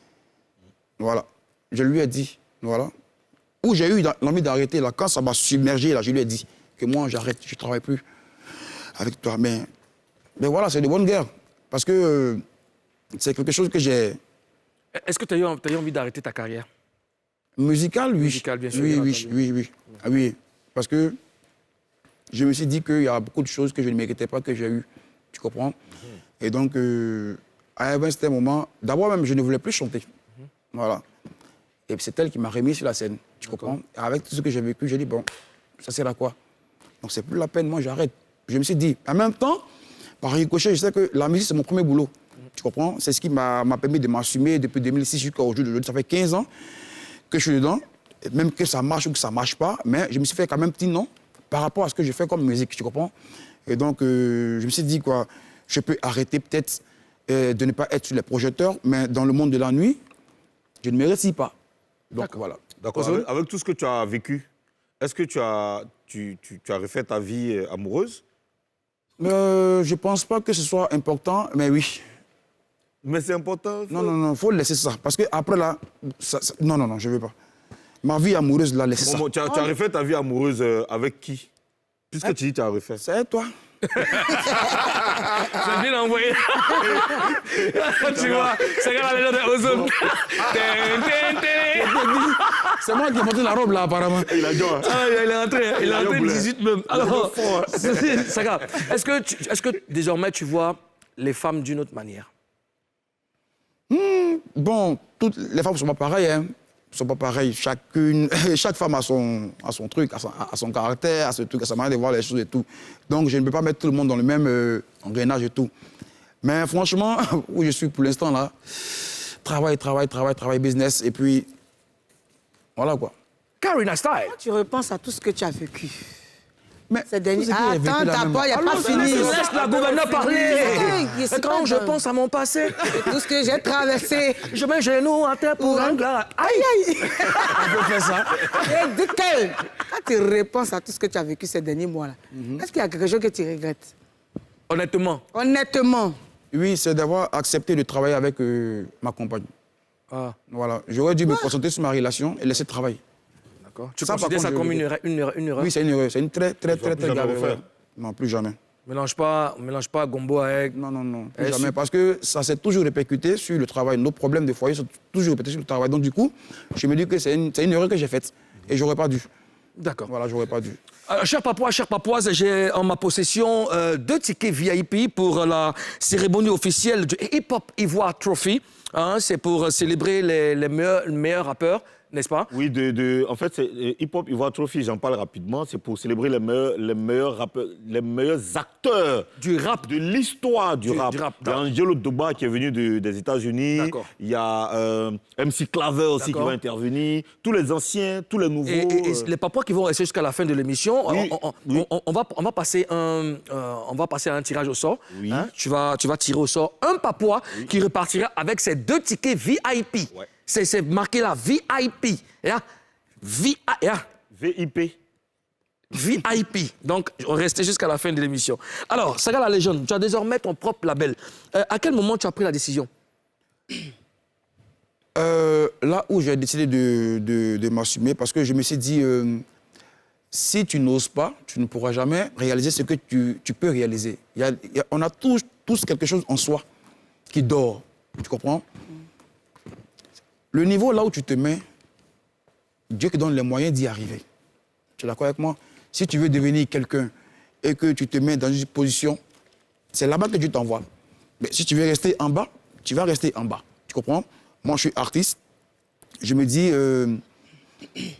Voilà. Je lui ai dit. Voilà. Où j'ai eu l'envie d'arrêter, là, quand ça m'a submergé, là, je lui ai dit que moi, j'arrête, je ne travaille plus avec toi. Mais voilà, c'est de bonne guerre. Parce que c'est quelque chose que j'ai... Est-ce que tu as eu envie d'arrêter ta carrière? Musical, oui. Musical, bien sûr, Oui, bien oui, entendu. oui, oui. Ah oui, parce que je me suis dit qu'il y a beaucoup de choses que je ne méritais pas que j'ai eues. Tu comprends? Et donc, à un certain moment, d'abord même, je ne voulais plus chanter. Voilà. Et c'est elle qui m'a remis sur la scène. Tu comprends? Et avec tout ce que j'ai vécu, j'ai dit, bon, ça sert à quoi? Donc, c'est plus la peine, moi, j'arrête. Je me suis dit, en même temps, par ricochet, je sais que la musique, c'est mon premier boulot. Tu comprends? C'est ce qui m'a permis de m'assumer depuis 2006 jusqu'à aujourd'hui. Ça fait 15 ans que je suis dedans, et même que ça marche ou que ça ne marche pas, mais je me suis fait quand même petit nom par rapport à ce que je fais comme musique, tu comprends? Et donc, je me suis dit, quoi, je peux arrêter peut-être de ne pas être sur les projecteurs, mais dans le monde de la nuit, je ne me réussis pas. Donc, voilà. D'accord. Avec tout ce que tu as vécu, est-ce que tu as refait ta vie amoureuse? Je ne pense pas que ce soit important, mais oui. Mais c'est important. Non, il faut laisser ça. Parce qu'après, là, non, je ne veux pas. Ma vie amoureuse, là, laissez ça. Bon, tu as refait ta vie amoureuse avec qui? Puisque tu dis que tu as refait. C'est toi. C'est bien envoyé. Tu vois, c'est quand la légende de Ozone. C'est moi qui ai porté la robe, là, apparemment. Il a dit, Ah, il est entré 18 même. Alors, fort. Saga, est-ce que désormais tu vois les femmes d'une autre manière? Bon, toutes les femmes ne sont pas pareilles, hein. Elles ne sont pas pareilles. Chaque femme a son truc, a son caractère, a ce truc, a sa manière de voir les choses et tout. Donc, je ne peux pas mettre tout le monde dans le même engrenage et tout. Mais franchement, où je suis pour l'instant, là, travail, business, et puis, voilà, quoi. Karina Style. Quand tu repenses à tout ce que tu as vécu, Mais ces derniers... tout ce que j'ai vécu Attends, là même. d'abord, il n'y a pas fini. Laisse la gouverneure parler. C'est Quand pas je grave. pense à mon passé, Tout ce que j'ai traversé. je mets genou en terre pour un gars. Aïe. On peut faire ça. Et dit-elle, quand tu repenses à tout ce que tu as vécu ces derniers mois-là, est-ce qu'il y a quelque chose que tu regrettes? Honnêtement. Honnêtement. Oui, c'est d'avoir accepté de travailler avec ma compagne. Ah, Voilà. J'aurais dû me concentrer sur ma relation et laisser travailler. d'accord. Tu Ça, par considères ça contre, comme je une erreur? Oui, c'est une erreur. C'est une très plus grave jamais erreur. refaire. Non, plus jamais. Mélange pas Gombo avec... Non, plus Eh, jamais. Parce que ça s'est toujours répercuté sur le travail. Nos problèmes de foyer sont toujours répercutés sur le travail. Donc, du coup, je me dis que c'est une erreur que j'ai faite. Et j'aurais pas dû. D'accord. Voilà, j'aurais pas dû. Chers Papouas, chères Papouases, j'ai en ma possession 2 tickets VIP pour la cérémonie officielle du Hip Hop Ivoire Trophy. Hein, c'est pour célébrer les meilleurs rappeurs, n'est-ce pas? Oui, en fait, c'est Hip Hop Ivoire Trophy, j'en parle rapidement. C'est pour célébrer les meilleurs rappeurs, les meilleurs acteurs Du rap. de l'histoire du rap. du rap. Il y a Angelo Doba qui est venu des États-Unis. D'accord. Il y a MC Claver aussi qui D'accord. va intervenir. Tous les anciens, tous les nouveaux. Et les Papouas qui vont rester jusqu'à la fin de l'émission, Oui, oui. on va passer un tirage au sort. Oui. Hein, tu vas tirer au sort un Papois qui repartira avec ses 2 tickets VIP. Ouais. C'est marqué là, VIP. Yeah. VIP. VIP. Donc, on restait jusqu'à la fin de l'émission. Alors, Saga la légende, tu as désormais ton propre label. À quel moment tu as pris la décision? Là où j'ai décidé de m'assumer, parce que je me suis dit, si tu n'oses pas, tu ne pourras jamais réaliser ce que tu peux réaliser. On a tous quelque chose en soi qui dort. Tu comprends? Le niveau là où tu te mets, Dieu te donne les moyens d'y arriver. Tu es d'accord avec moi? Si tu veux devenir quelqu'un et que tu te mets dans une position, c'est là-bas que Dieu t'envoie. Mais si tu veux rester en bas, tu vas rester en bas. Tu comprends? Moi, je suis artiste. Je me dis,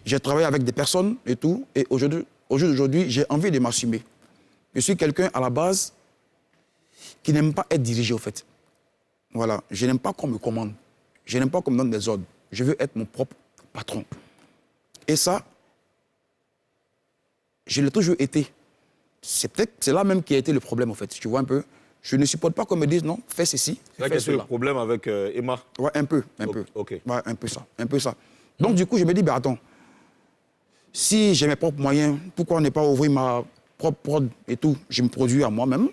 j'ai travaillé avec des personnes et tout. Et au jour d'aujourd'hui, j'ai envie de m'assumer. Je suis quelqu'un, à la base, qui n'aime pas être dirigé, au fait. Voilà. Je n'aime pas qu'on me commande. Je n'aime pas qu'on me donne des ordres. Je veux être mon propre patron. Et ça, je l'ai toujours été. C'est là même qui a été le problème, en fait. Tu vois un peu? Je ne supporte pas qu'on me dise, non, fais ceci, C'est là fais qu'il y a le cela. problème avec Emma. Ouais, un peu. Ok. Ouais, un peu ça. Donc, du coup, je me dis, ben attends, Si j'ai mes propres moyens, pourquoi ne pas ouvrir ma propre prod et tout? Je me produis à moi-même.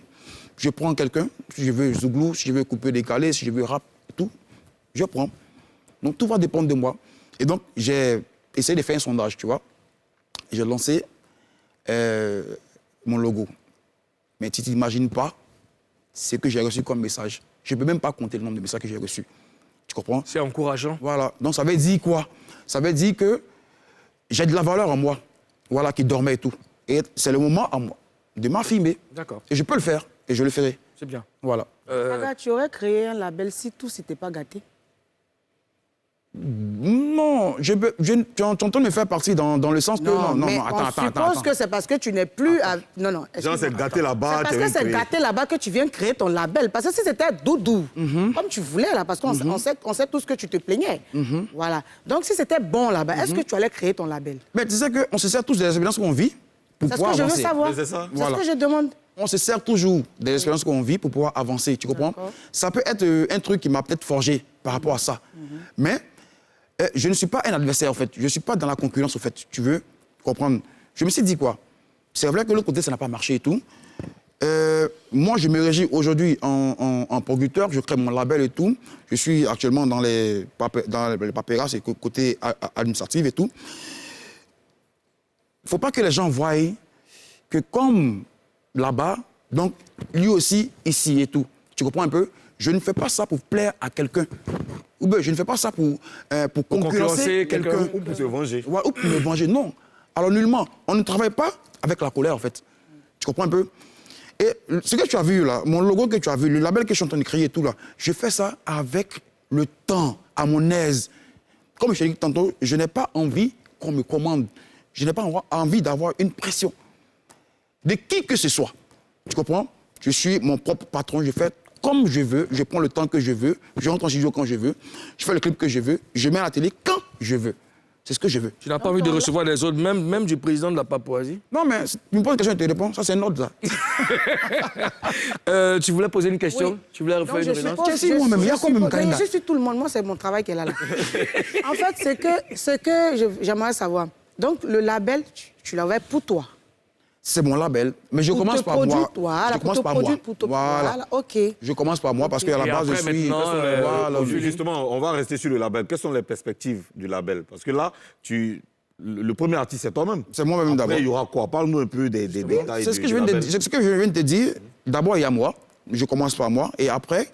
Je prends quelqu'un, si je veux zouglou, si je veux couper décalé, si je veux rap et tout, je prends. Donc tout va dépendre de moi. Et donc j'ai essayé de faire un sondage, tu vois. J'ai lancé mon logo. Mais tu t'imagines pas ce que j'ai reçu comme message. Je ne peux même pas compter le nombre de messages que j'ai reçus. Tu comprends? C'est encourageant. Voilà. Donc ça veut dire quoi? Ça veut dire que j'ai de la valeur en moi, voilà, qui dormait et tout. Et c'est le moment à moi de m'affirmer. D'accord. Et je peux le faire, et je le ferai. C'est bien. Voilà. Paga, tu aurais créé un label si tout s'était pas gâté? Non, tu es en train de me faire partie dans le sens que... Non, mais attends. on suppose que c'est parce que tu n'es plus... Non. Genre, c'est gâté là-bas. C'est parce que c'est gâté là-bas que tu viens créer ton label. Parce que si c'était doudou, comme tu voulais là, parce qu'on sait tout ce que tu te plaignais. Voilà. Donc si c'était bon là-bas, est-ce que tu allais créer ton label? Mais tu sais qu'on se sert tous des expériences qu'on vit pour C'est ce pouvoir que je veux avancer. savoir. C'est ça. C'est ce que je demande. On se sert toujours des expériences qu'on vit pour pouvoir avancer, tu comprends? Ça peut être un truc qui m'a peut-être forgé par rapport à ça. Mais je ne suis pas un adversaire, en fait. Je ne suis pas dans la concurrence, en fait. Tu veux comprendre? Je me suis dit quoi? C'est vrai que l'autre côté, ça n'a pas marché et tout. Moi, je me régis aujourd'hui en producteur. Je crée mon label et tout. Je suis actuellement dans les papyrus et côté administratif et tout. Il ne faut pas que les gens voient que comme là-bas, donc lui aussi ici et tout. Tu comprends un peu? Je ne fais pas ça pour plaire à quelqu'un. Ou bien je ne fais pas ça pour concurrencer quelqu'un. Ou pour se venger. Ouais, ou pour me venger, non. Alors nullement, on ne travaille pas avec la colère en fait. Tu comprends un peu? Et ce que tu as vu là, mon logo que tu as vu, le label que je suis en train de créer et tout là, je fais ça avec le temps, à mon aise. Comme je t'ai dit tantôt, je n'ai pas envie qu'on me commande. Je n'ai pas envie d'avoir une pression de qui que ce soit. Tu comprends? Je suis mon propre patron, je fais comme je veux, je prends le temps que je veux, je rentre en studio quand je veux, je fais le clip que je veux, je mets à la télé quand je veux. C'est ce que je veux. Tu n'as pas envie de recevoir les autres, même du président de la Papouasie? Non, mais tu me poses une question et tu réponds, ça c'est un autre, ça. Tu voulais poser une question? Oui. Tu voulais refaire une relance? Je suis tout le monde, moi c'est mon travail qu'elle a là. En fait, ce que j'aimerais savoir, donc le label, tu l'avais pour toi? C'est mon label, mais je commence par moi. Je commence par moi. Voilà, ok. Je commence par moi parce qu'à la base, je suis... Voilà, justement, on va rester sur le label. Quelles sont les perspectives du label? Parce que là, le premier artiste, c'est toi-même. C'est moi-même d'abord. Après, il y aura quoi? Parle-nous un peu des détails. C'est ce que je viens de te dire. D'abord, il y a moi. Je commence par moi. Et après,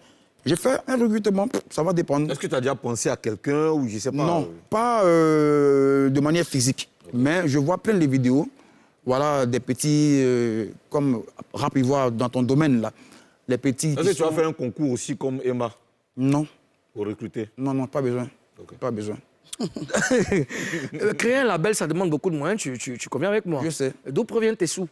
je fais un recrutement. Ça va dépendre. Est-ce que tu as déjà pensé à quelqu'un ou je sais pas? Non, pas de manière physique. Mais je vois plein de vidéos. Voilà, des petits, comme Rap Ivoire dans ton domaine, là. Les petits... Est-ce que tu as fait un concours aussi comme Emma? Non. Pour recruter? Non, pas besoin. Okay. Pas besoin. Créer un label, ça demande beaucoup de moyens, tu conviens avec moi? Je sais. D'où proviennent tes sous?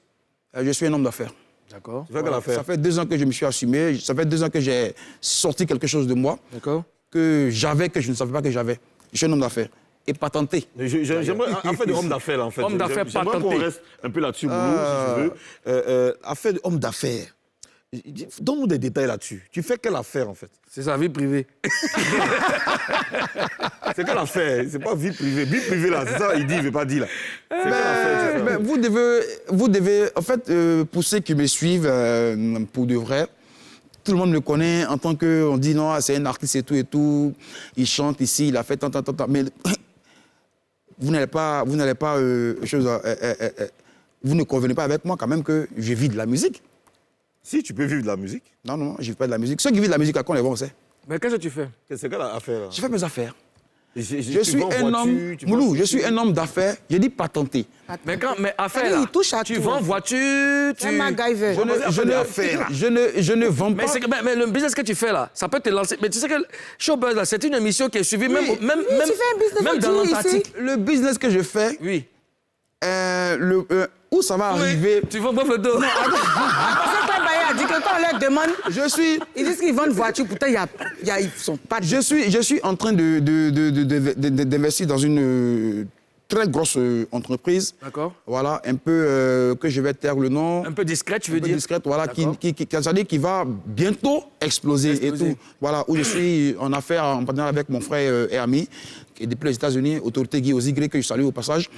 Je suis un homme d'affaires. D'accord. Tu fais quelle affaire? Ça fait 2 ans que je me suis assumé. Ça fait 2 ans que j'ai sorti quelque chose de moi. D'accord. Que je ne savais pas que j'avais. Je suis un homme d'affaires. Et patenté. J'aimerais, affaire d'homme d'affaires, là, en fait. Homme d'affaires J'aimerais qu'on patenté. reste un peu là-dessus, Boulou, si tu veux. Affaire d'homme d'affaires. Donne-nous des détails là-dessus. Tu fais quelle affaire, en fait? C'est sa vie privée. C'est quelle affaire? C'est pas vie privée. Vie privée, là, c'est ça, il dit, il veut pas dire, là. C'est quelle affaire, tu fais? Vous devez, en fait, pour ceux qui me suivent, pour de vrai, tout le monde me connaît en tant que, on dit non, c'est un artiste et tout, il chante ici, il a fait tant. Mais vous n'allez pas, vous ne convenez pas avec moi quand même que je vis de la musique. Si, tu peux vivre de la musique. Non, je ne vis pas de la musique. Ceux qui vivent de la musique, à quoi on les voit, on sait. Mais qu'est-ce que tu fais? C'est quelle affaire, là? Je fais mes affaires. Je suis un homme, Moulou, je suis un homme d'affaires, je dis patenté. Mais affaire, C'est-à-dire, là, il touche à tu tout. vends voiture, C'est MacGyver. Je ne vends pas. Mais le business que tu fais là, ça peut te lancer. Mais tu sais que Showbuzz, là, c'est une émission qui est suivie même tu fais un business même dans aujourd'hui l'Antarctique. Le business que je fais, Oui. où ça va arriver. Tu vends le dos. Parce que Baye a dit que quand on leur demande, ils disent qu'ils vendent voiture, pourtant ils sont pas... Je suis en train d'investir dans une très grosse entreprise. D'accord. Voilà, un peu que je vais taire le nom. Un peu discrète, tu veux Un peu dire? discrète, voilà, D'accord. c'est-à-dire qui va bientôt exploser et tout. Voilà, où je suis en affaires en partenariat avec mon frère et ami, qui est depuis les États-Unis, autorité Guy Ozigre, que je salue au passage.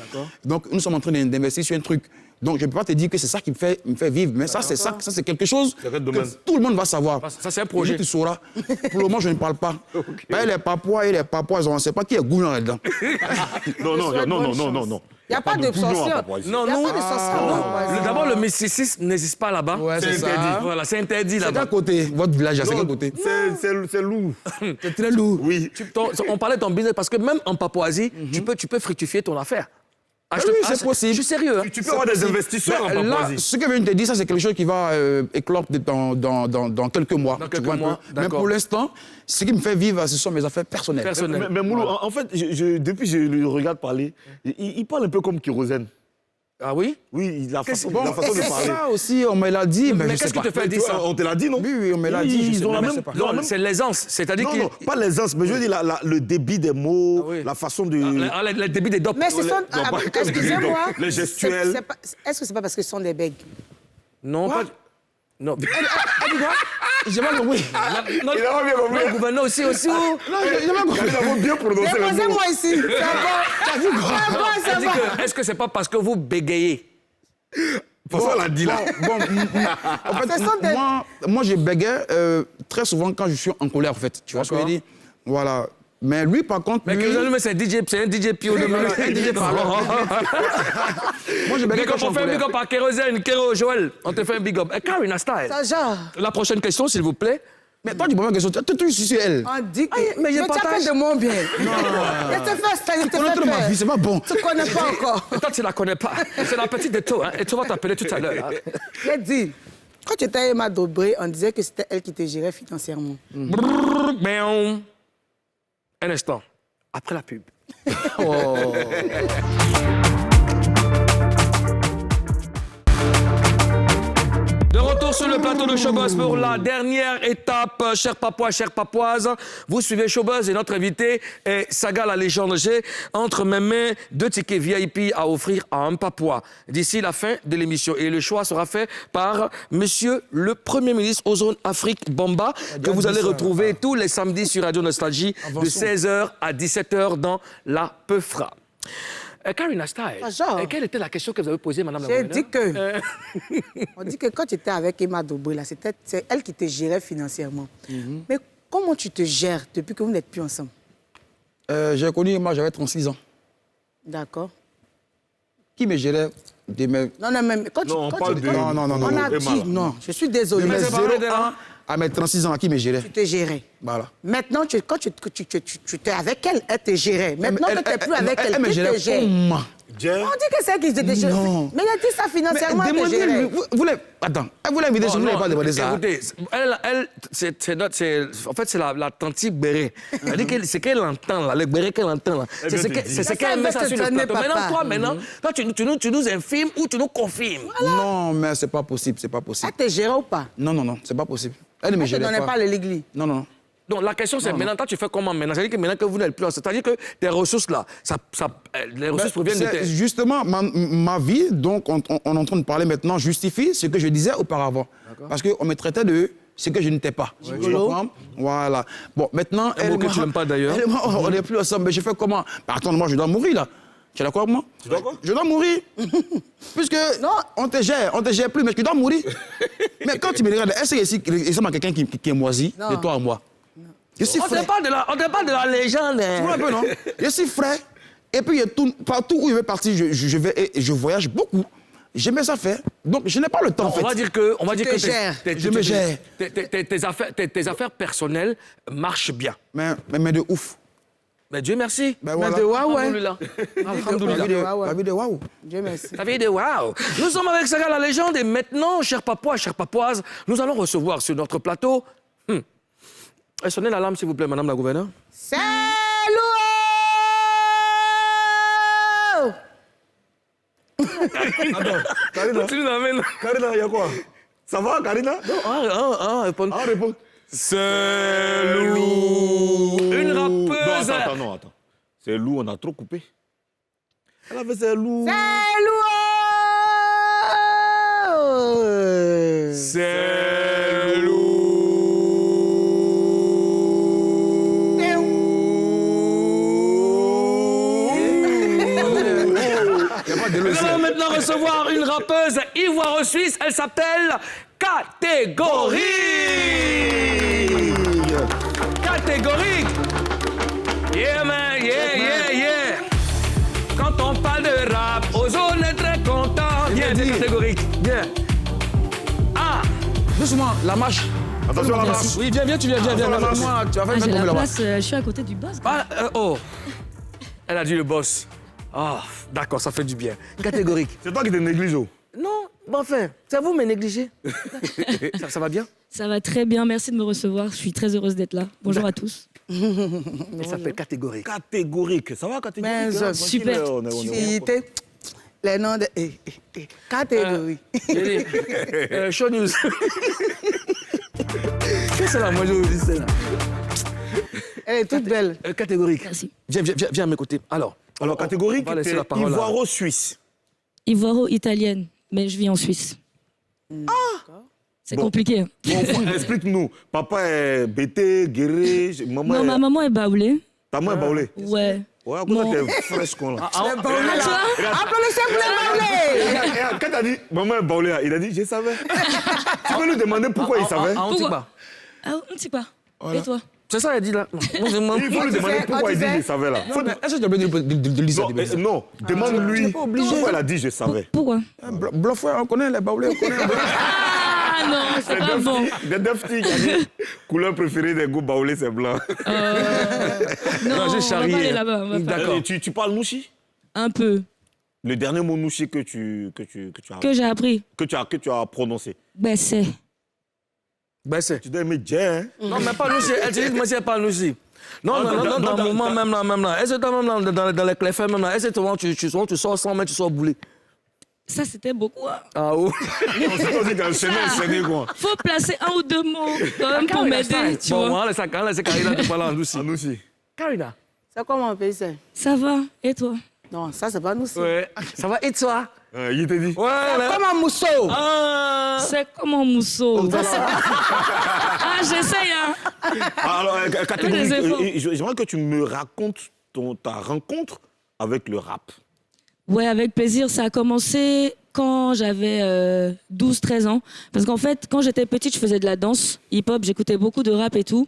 Donc, nous sommes en train d'investir sur un truc. Donc, je ne peux pas te dire que c'est ça qui me fait vivre, mais ça, c'est quelque chose que tout le monde va savoir. Ça, c'est un projet. Et tu sauras. Pour le moment, je ne parle pas. Ben, les Papouas et les Papouaises, on ne sait pas qui est Gouillon là-dedans. Non. Il n'y a pas de sorcière. Non, Il n'y a non. pas de sorcière. D'abord, le mysticisme n'existe pas là-bas. Ouais, c'est ça. interdit. Voilà, c'est interdit C'est là-bas. à côté, votre village, c'est à côté. C'est lourd. C'est très lourd. Oui. On parlait de ton business parce que même en Papouasie, tu peux fructifier ton affaire. Oui, c'est possible. Je suis sérieux. Hein. Tu peux avoir des investisseurs en Là, Papouasie. ce que je viens de te dire, ça, c'est quelque chose qui va éclore dans quelques mois. Dans tu quelques vois un mois, peu. Mais d'accord. pour l'instant, ce qui me fait vivre, ce sont mes affaires personnelles. Personnel. Mais Moulou, en fait, depuis que je le regarde parler, il parle un peu comme Kérosène. Ah oui? Oui, la façon Bon, de c'est parler. ça aussi, on me l'a dit, mais je qu'est-ce sais qui pas. te fait dire ça? On te l'a dit, non? Oui, on me l'a dit, je Ils sais ont pas, la mais même... je sais pas. Non, c'est l'aisance. C'est-à-dire Non, pas l'aisance, mais je veux dire le débit des mots, Ah oui. la façon de... le débit des dopes. Mais ce sont. Non, pas que Excusez-moi. les gestuels. Est-ce que c'est pas parce que ce sont des bègues? Non, pas... Non. J'ai pas compris. Non, Il a pas bien compris. le gouverneur aussi. Non, j'ai pas compris. Nous avons bien prononcé le mot. Déposez-moi ici. Ça va. Est-ce que c'est pas parce que vous bégayez? Parce qu'on l'a dit là. En fait, Ce sont des- moi, je bégaye très souvent quand je suis en colère, en fait. Tu vois ce que je veux dire? Voilà. Mais lui, par contre, Mais lui... que c'est un DJ Pio de Voilà, un DJ parlant. Moi, je bégaye Big quand up, je suis on en fait un colère. big up à Kérosène, Kéro, Joël. On te fait un big up. Karina Style. Ça, genre. La prochaine question, s'il vous plaît. Mais toi, tu poses ma question. Tu as toujours su sur elle. On dit que. mais je tu partage. appelles de mon bien. Je te fais Tu connais trop ma vie, c'est pas bon. Tu connais pas encore. Toi, tu la connais pas. C'est la petite de toi. Hein, et tu vas t'appeler tout à l'heure. Hein. Je dis, quand tu étais à Emma Dobré, on disait que c'était elle qui te gérait financièrement. Brrr, ben, un instant. Après la pub. De retour sur le plateau de Showbuzz pour la dernière étape, chers Papouas, chères Papouises. Vous suivez Showbuzz et notre invité est Saga la légende. J'ai entre mes mains 2 tickets VIP à offrir à un Papouas d'ici la fin de l'émission. Et le choix sera fait par Monsieur le Premier ministre Ozone Afrique Bamba, que vous allez retrouver tous les samedis sur Radio Nostalgie de 16h à 17h dans la Peufra. Karina Style, genre. quelle était la question que vous avez posée, Madame la J'ai Gouverneure? dit que. On dit que quand tu étais avec Emma Dobré, là, c'est elle qui te gérait financièrement. Mais comment tu te gères depuis que vous n'êtes plus ensemble? J'ai connu, moi, j'avais 36 ans. D'accord. Qui me gérait de mes... Non, mais quand Non, on quand parle de... Non, on a Emma, dit, là. non, je suis désolé. De mes c'est pas 0 vrai, hein? à mes 36 ans, qui me gérait. Tu te gérais. Voilà. Maintenant, quand tu étais avec elle, elle te gérait. Maintenant que tu n'es plus avec elle, me qui gérait te gère? comment? On dit que c'est elle qui te gère. Non. Mais il a dit ça financièrement, elle te gérait. Demandez-lui. Attends, vous l'invitez chez nous, il n'a pas demandé ça. Écoutez, en fait, c'est la tante Béré. C'est qu'elle entend, là, le Béré qu'elle entend. Là. C'est ce qu'elle met ça sur le plateau. Maintenant, toi, tu nous infirmes ou tu nous confirmes. Non, mais c'est pas possible, c'est pas possible. Elle te gérait ou pas? Non, c'est pas possible. Elle ne me Elle te gérait donnait pas pas. le l'église. Non. Donc, la question, c'est maintenant, toi, tu fais comment maintenant? C'est-à-dire que maintenant que vous n'êtes plus, c'est-à-dire que tes ressources, là, les ressources proviennent de C'est tes... justement ma vie, donc on est en train de parler maintenant, justifie ce que je disais auparavant. Parce qu'on me traitait de ce que je n'étais pas. Tu comprends? Voilà. Bon, maintenant... Un mot que tu n'aimes pas, d'ailleurs. Elle et moi, on n'est plus ensemble, mais je fais comment? Bah, attends, moi, je dois mourir, là. Tu es d'accord avec moi? Tu dois quoi? Je dois mourir. Puisque on te gère plus, mais tu dois mourir. Mais quand tu me regardes, est-ce qu'il y a quelqu'un qui est moisi de toi à moi? Je suis On frais. te parle de la légende. Tu vois un peu, non? Je suis frais. Et puis, partout où je vais partir, je vais et je voyage beaucoup. J'aime ça faire. Donc, je n'ai pas le temps, en fait. On va dire que te gères. Je me gère. Tes affaires personnelles marchent bien. Mais de ouf. Mais Dieu merci. Ben Mais voilà. de Huawei. Alhamdoulilah. Alhamdoulilah. La vie de waouh. Dieu merci. Ça veut dire waouh. Nous sommes avec Saga la légende et maintenant, chers Papouas, chères Papouises, nous allons recevoir sur notre plateau... Sonnez l'alarme, s'il vous plaît, Madame la Gouverneure. C'est lourd. Karina, Continue d'amener. Karina, il y a quoi? Ça va, Karina? Réponds. Ah, réponds. C'est lourd. Une rappeuse. Non, attends. C'est lourd, on a trop coupé. Elle avait ses loups. C'est lourd. Nous allons maintenant recevoir une rappeuse ivoiro-suisse. Elle s'appelle Catégorique. Catégorique. Yeah, man, yeah. Quand on parle de rap, Ozone est très content. Viens, Catégorique. Viens. Ah. Doucement, la marche. Attention à la marche. Oui, viens, tu viens. Moi, tu vas faire J'ai mettre la là-bas. place, je suis à côté du boss. Ah, oh. Elle a dit le boss. Ah, d'accord, ça fait du bien. Catégorique. C'est toi qui te négliges. Non, bon, enfin, c'est vous me négligez. ça va bien? Ça va très bien, merci de me recevoir. Je suis très heureuse d'être là. Bonjour à tous. Elle s'appelle Catégorique. Catégorique. Ça va, catégorique? Mais hein? super. On est Cité les noms de... Catégorie. Show News. Qu'est-ce que c'est là, moi, je vous dis, c'est là. Elle est toute belle. Catégorique. Merci. Viens à mes côtés. Alors, catégorique, on va laisser t'es la parole à- ivoiro-suisse. Ivoiro-italienne, mais je vis en Suisse. C'est Bon. compliqué. Hein. Bon, explique-nous. Papa est bêté, guéri, maman Non, est... ma maman est baoulée. Ta maman est baoulée. Ouais. Ouais, à cause Non. t'es fraîche, con, là. Les baoulés, là. toi Applaudissez pour les baoulés. Regarde, quand t'as dit maman est baoulée, il a dit je savais. Tu peux lui demander pourquoi il savait. on ne sait pas. Ah, on ne sait pas. Et toi? C'est ça, elle dit là. Il faut lui demander pourquoi il dit je savais là. Faut- Est-ce que tu as besoin de lire ça Non, non, demande-lui pourquoi elle a dit je savais. Pourquoi? Bluff, on connaît les baoulés, on connaît. Ah non, c'est pas bon. Des Defty qui a dit couleur préférée des goûts baoulés, c'est blanc. Non, j'ai on va charrié, pas aller hein. là-bas. on va pas. D'accord. Et tu parles nouchi? Un peu. Le dernier mot nouchi que tu as prononcé. Ben c'est. Ben, c'est. Tu dois aimer Jay, hein? Non, mais pas nous, elle dit, moi, c'est pas nous. Non, dans le moment même là. Est-ce que toi, même là, dans les clés même là, est-ce que toi, tu sors sans mettre, tu sors boulé? Ça, c'était beaucoup. Hein. Ah, oh. On s'est pas dit qu'elle enchaîné, quoi. Faut placer un ou deux mots quand même pour m'aider, tu Bon, vois. on laisse Karina te parler en douce. En nouchi. Karina. C'est comment on paye ça? Ça va. Et toi? Non, ça, c'est pas nous. C'est Ouais. Ça va, et toi? Il t'a dit. Ouais, là. comme un mousseau. Ah. C'est comme un mousseau. Ah, j'essaye, hein. Alors, catégorique, les efforts. j'aimerais que tu me racontes ta rencontre avec le rap. Ouais, avec plaisir. Ça a commencé quand j'avais 12-13 ans. Parce qu'en fait, quand j'étais petite, je faisais de la danse hip-hop. J'écoutais beaucoup de rap et tout.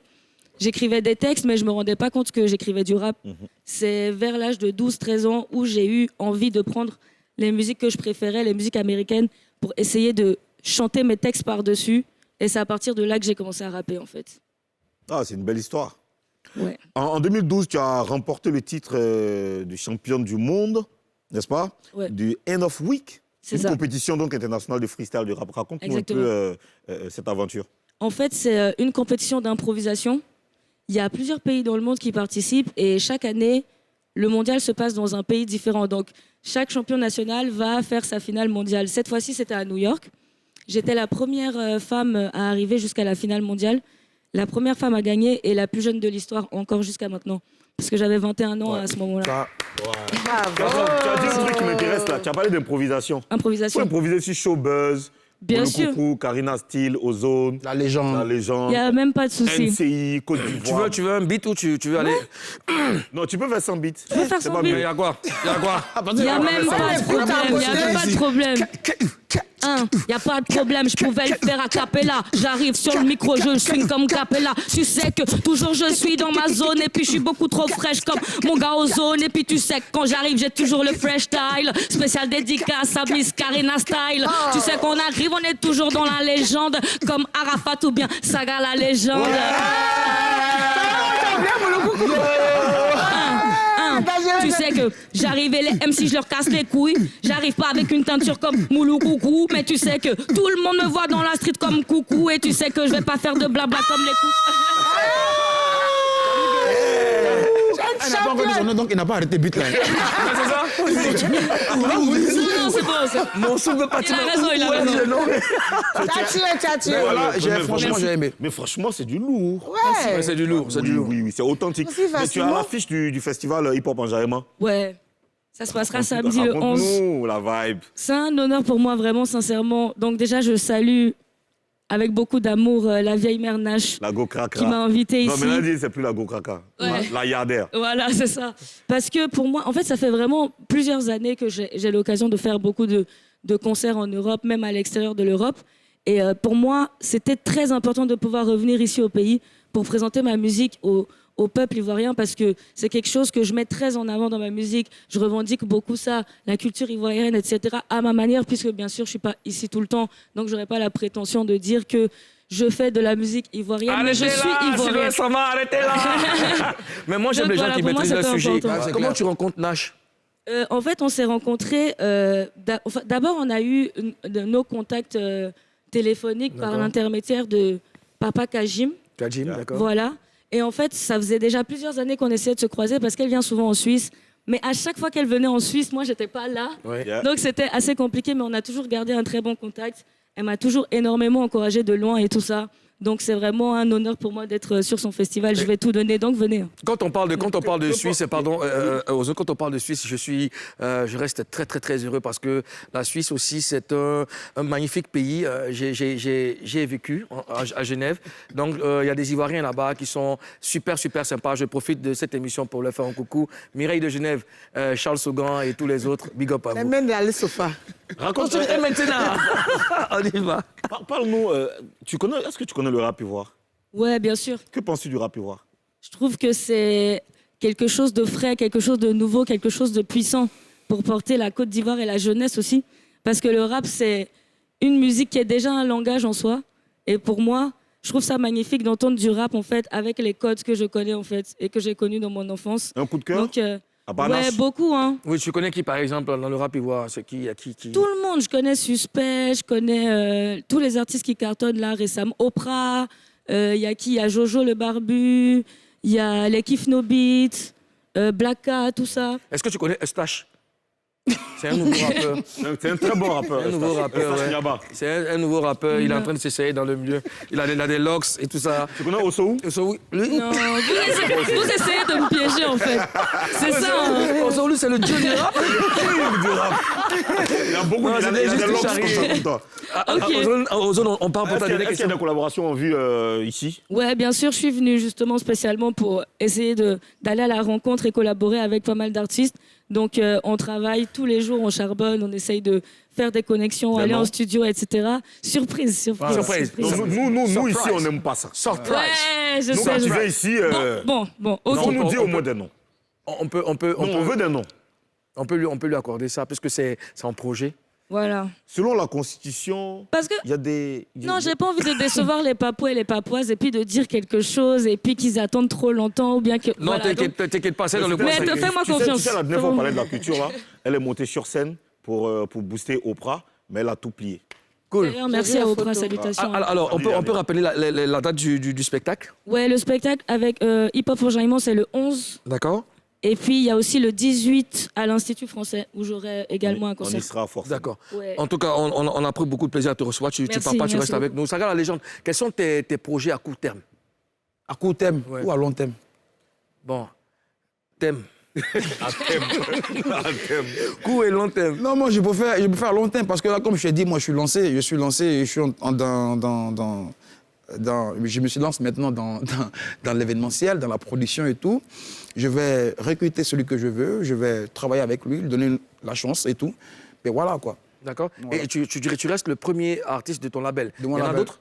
J'écrivais des textes, mais je ne me rendais pas compte que j'écrivais du rap. C'est vers l'âge de 12-13 ans où j'ai eu envie de prendre les musiques que je préférais, les musiques américaines, pour essayer de chanter mes textes par-dessus. Et c'est à partir de là que j'ai commencé à rapper, en fait. Ah, c'est une belle histoire. Ouais. En 2012, tu as remporté le titre de championne du monde, n'est-ce pas? Ouais. Du End of Week. C'est une ça. compétition donc internationale de freestyle de rap. Raconte-nous un Exactement. peu cette aventure. En fait, c'est une compétition d'improvisation. Il y a plusieurs pays dans le monde qui participent et chaque année, le mondial se passe dans un pays différent. Donc, chaque champion national va faire sa finale mondiale. Cette fois-ci, c'était à New York. J'étais la première femme à arriver jusqu'à la finale mondiale, la première femme à gagner et la plus jeune de l'histoire encore jusqu'à maintenant. Parce que j'avais 21 ans à ce moment-là. Tu as dit un truc qui m'intéresse là. Tu as parlé d'improvisation. Il faut Improvisation. improviser sur Showbuzz, Bien Pour le sûr. Coucou, Karina Steele, Ozone, La légende. La Légende, Il n'y a même pas de souci. NCI, Côte d'Ivoire. Tu veux un beat ou tu veux aller? Non, tu peux faire sans beat. Je peux faire C'est sans pas beat. mieux. Il y a quoi? Il n'y a même pas de problème. Il n'y a même pas de problème. Il n'y a pas de problème, je pouvais le faire à Capella. J'arrive sur le micro, je swing comme Capella. Tu sais que toujours je suis dans ma zone et puis je suis beaucoup trop fraîche comme mon gars Ozone. Et puis tu sais que quand j'arrive, j'ai toujours le fresh style. Spécial dédicace à Miss Karina Style. Tu sais qu'on arrive, on est toujours dans la légende comme Arafat ou bien Saga la légende. Tu sais que j'arrive et les MC, je leur casse les couilles. J'arrive pas avec une teinture comme Moulou Coucou. Mais tu sais que tout le monde me voit dans la street comme Coucou. Et tu sais que je vais pas faire de blabla comme les coups. Il n'a pas encore dit son nom, donc il n'a pas arrêté but là. Non, c'est bon. Mon son veut pas Il a raison, il a raison. T'as tué. Voilà, Mais franchement, j'ai aimé. Mais franchement, c'est du lourd. Ouais. C'est du lourd, c'est Oui, du lourd. oui, oui, c'est authentique. Aussi Mais tu as facilement. l'affiche du festival hip-hop en Jaïma. Ouais. Ça se passera samedi le 11. Raconte-nous la vibe. C'est un honneur pour moi, vraiment, sincèrement. Donc déjà, je salue avec beaucoup d'amour la vieille mère Nash La go cracra. qui m'a invitée ici. Non, mais là, dit, c'est plus la go cracra. Ouais. La yardère. Voilà, c'est ça. Parce que pour moi, en fait, ça fait vraiment plusieurs années que j'ai l'occasion de faire beaucoup de concerts en Europe, même à l'extérieur de l'Europe. Et pour moi, c'était très important de pouvoir revenir ici au pays pour présenter ma musique au peuple ivoirien parce que c'est quelque chose que je mets très en avant dans ma musique. Je revendique beaucoup ça, la culture ivoirienne, etc., à ma manière, puisque bien sûr, je ne suis pas ici tout le temps, donc je n'aurais pas la prétention de dire que je fais de la musique ivoirienne, mais je suis ivoirienne. Arrêtez là. Mais moi, j'aime Donc les gens voilà, qui pour moi, maîtrisent le c'est sujet. important. Comment tu rencontres Nash? En fait, on s'est rencontrés. D'abord, on a eu nos contacts téléphoniques par D'accord. l'intermédiaire de Papa Kajim. Kajim, d'accord. Voilà. Et en fait, ça faisait déjà plusieurs années qu'on essayait de se croiser parce qu'elle vient souvent en Suisse. Mais à chaque fois qu'elle venait en Suisse, moi, j'étais pas là. Ouais. Yeah. Donc, c'était assez compliqué, mais on a toujours gardé un très bon contact. Elle m'a toujours énormément encouragée de loin et tout ça. Donc, c'est vraiment un honneur pour moi d'être sur son festival. Je vais tout donner, donc venez. Quand on parle de Suisse, pardon, quand on parle de Suisse, je reste très très très heureux parce que la Suisse aussi c'est un magnifique pays. J'ai vécu à Genève, donc il y a des Ivoiriens là-bas qui sont super super sympas. Je profite de cette émission pour leur faire un coucou. Mireille de Genève, Charles Saugan et tous les autres, big up à La vous. main dans le sofa. Raconte et maintenant, on y va. Parle-nous, est-ce que tu connais le rap ivoire? Ouais, bien sûr. Que penses-tu du rap ivoire? Je trouve que c'est quelque chose de frais, quelque chose de nouveau, quelque chose de puissant pour porter la Côte d'Ivoire et la jeunesse aussi. Parce que le rap, c'est une musique qui est déjà un langage en soi. Et pour moi, je trouve ça magnifique d'entendre du rap, en fait, avec les codes que je connais, en fait, et que j'ai connus dans mon enfance. Un coup de cœur? Donc, À part ouais, Nash? beaucoup, hein. Oui, tu connais qui par exemple dans le rap ivoire? C'est qui? Tout le monde. Je connais Suspect, je connais tous les artistes qui cartonnent là récemment. Oprah, il y a qui? Il y a Jojo le Barbu, il y a les Kif No Beats, Blacka, tout ça. Est-ce que tu connais Eustache? C'est un nouveau rappeur. C'est un très bon rappeur. Un nouveau rappeur, Eustache ouais. Niaba. C'est un nouveau rappeur, il est en train de s'essayer dans le milieu. Il a des locks et tout ça. Tu connais Osou? Lui, Non, vous essayez de me piéger en fait. C'est ça. Hein. Lui, c'est le dieu du rap. Il y a beaucoup, Non, il a c'est des juste locks charrier. comme ça comme toi. Ok. Ozone, on parle pour ta dernière Est-ce qu'il y a question. des collaborations en vue ici? Ouais, bien sûr, je suis venue justement spécialement pour essayer d'aller à la rencontre et collaborer avec pas mal d'artistes. Donc, on travaille tous les jours, on charbonne, on essaye de faire des connexions, aller en studio, etc. Surprise. Surprise. Donc, nous Surprise. ici, on n'aime pas ça. Surprise. Ouais, je Nous, quand sais. tu je viens sais. ici, Bon, ok. on nous dit au moins des noms. On peut On veut des noms. on peut lui accorder ça parce que c'est un projet. Voilà. Selon la Constitution, Parce que il y a des... non, j'ai pas envie de décevoir les papous et les papouases et puis de dire quelque chose et puis qu'ils attendent trop longtemps ou bien que. Non, voilà, donc- t'inquiète pas, c'est dans le Mais conseil. fais-moi Tu sais, confiance. Tu sais, la dernière fois, on parlait de la culture, là. Elle est montée sur scène pour booster Oprah, mais elle a tout plié. Cool. D'ailleurs, merci J'ai vu à la Oprah, photo. salutations. Alors, on peut rappeler la date du spectacle? Ouais, le spectacle avec Hip Hop Enjaillement, c'est le 11. D'accord. Et puis, il y a aussi le 18 à l'Institut français, où j'aurai également un On y concert. sera forcément. D'accord. Ouais. En tout cas, on a pris beaucoup de plaisir à te recevoir. Tu Merci, pars pas, tu merci restes avec beaucoup. nous. Saga la légende, quels sont tes projets à court terme? À court terme Ouais. ou à long terme? Bon, thème. À thème. Court et long terme. Non, moi, je peux faire à long terme parce que là, comme je t'ai dit, moi, je suis lancé et je suis je me suis lancé maintenant dans l'événementiel, dans la production et tout. Je vais recruter celui que je veux, je vais travailler avec lui, lui donner la chance et tout. Et voilà, quoi. D'accord. Voilà. Et tu restes le premier artiste de ton label. De mon Il y en a label. d'autres?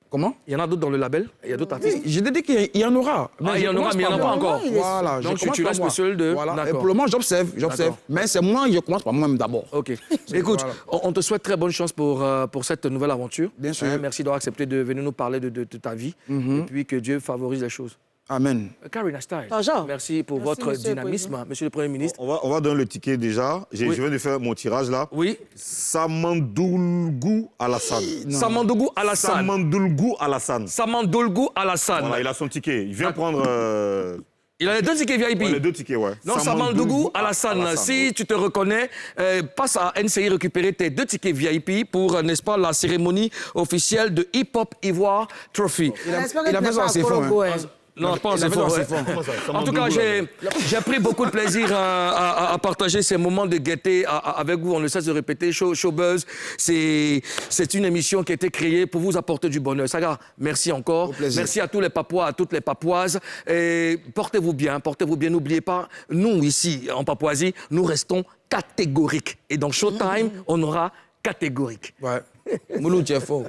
Comment? Il y en a d'autres dans le label? Il y a d'autres artistes? Oui, j'ai dit qu'il y en aura. Ah, il y en aura, mais il n'y en a pas encore. Voilà. Donc, je commence tu par restes moi. le seul de... Voilà. Et D'accord. pour le moment, j'observe. D'accord. Mais c'est moi, je commence par moi-même d'abord. OK. Écoute, Voilà. on te souhaite très bonne chance pour cette nouvelle aventure. Bien sûr. Merci d'avoir accepté de venir nous parler de ta vie. Et puis que Dieu favorise les choses. Amen. Karina Style, Bonjour. merci pour Merci, votre monsieur le dynamisme, monsieur le Premier ministre. On va donner le ticket déjà. Oui. Je viens de faire mon tirage là. Oui. Samandoulgou Alassane. Samandougou Alassane. Samandoulgou Alassane. Samandoulgou Alassane. Voilà, il a son ticket. Il vient prendre Il a les deux tickets VIP. les deux tickets, ouais. Non, Samandougou Alassane, si tu te reconnais, passe à NCI récupérer tes deux tickets VIP pour, n'est-ce pas, la cérémonie officielle de Hip Hop Ivoire Trophy. J'espère que il a tu fait n'es ça pas assez à fort, Congo, hein. Non, pas Il assez avait fort. dans Ouais. ses formes. Comment ça En manque tout de cas, goût, j'ai pris beaucoup de plaisir à partager ces moments de gaieté avec vous. On ne cesse de répéter, Showbuzz, c'est une émission qui a été créée pour vous apporter du bonheur. Saga, merci encore. Au plaisir. Merci à tous les Papouas, à toutes les Papouases. Et portez-vous bien, portez-vous bien. N'oubliez pas, nous ici, en Papouasie, nous restons catégoriques. Et dans Showtime, on aura catégorique. Ouais. Moulou, tu es fort.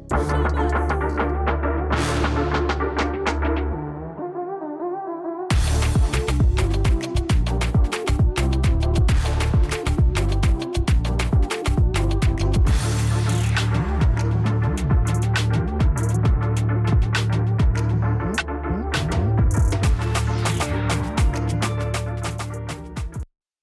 Showbuzz.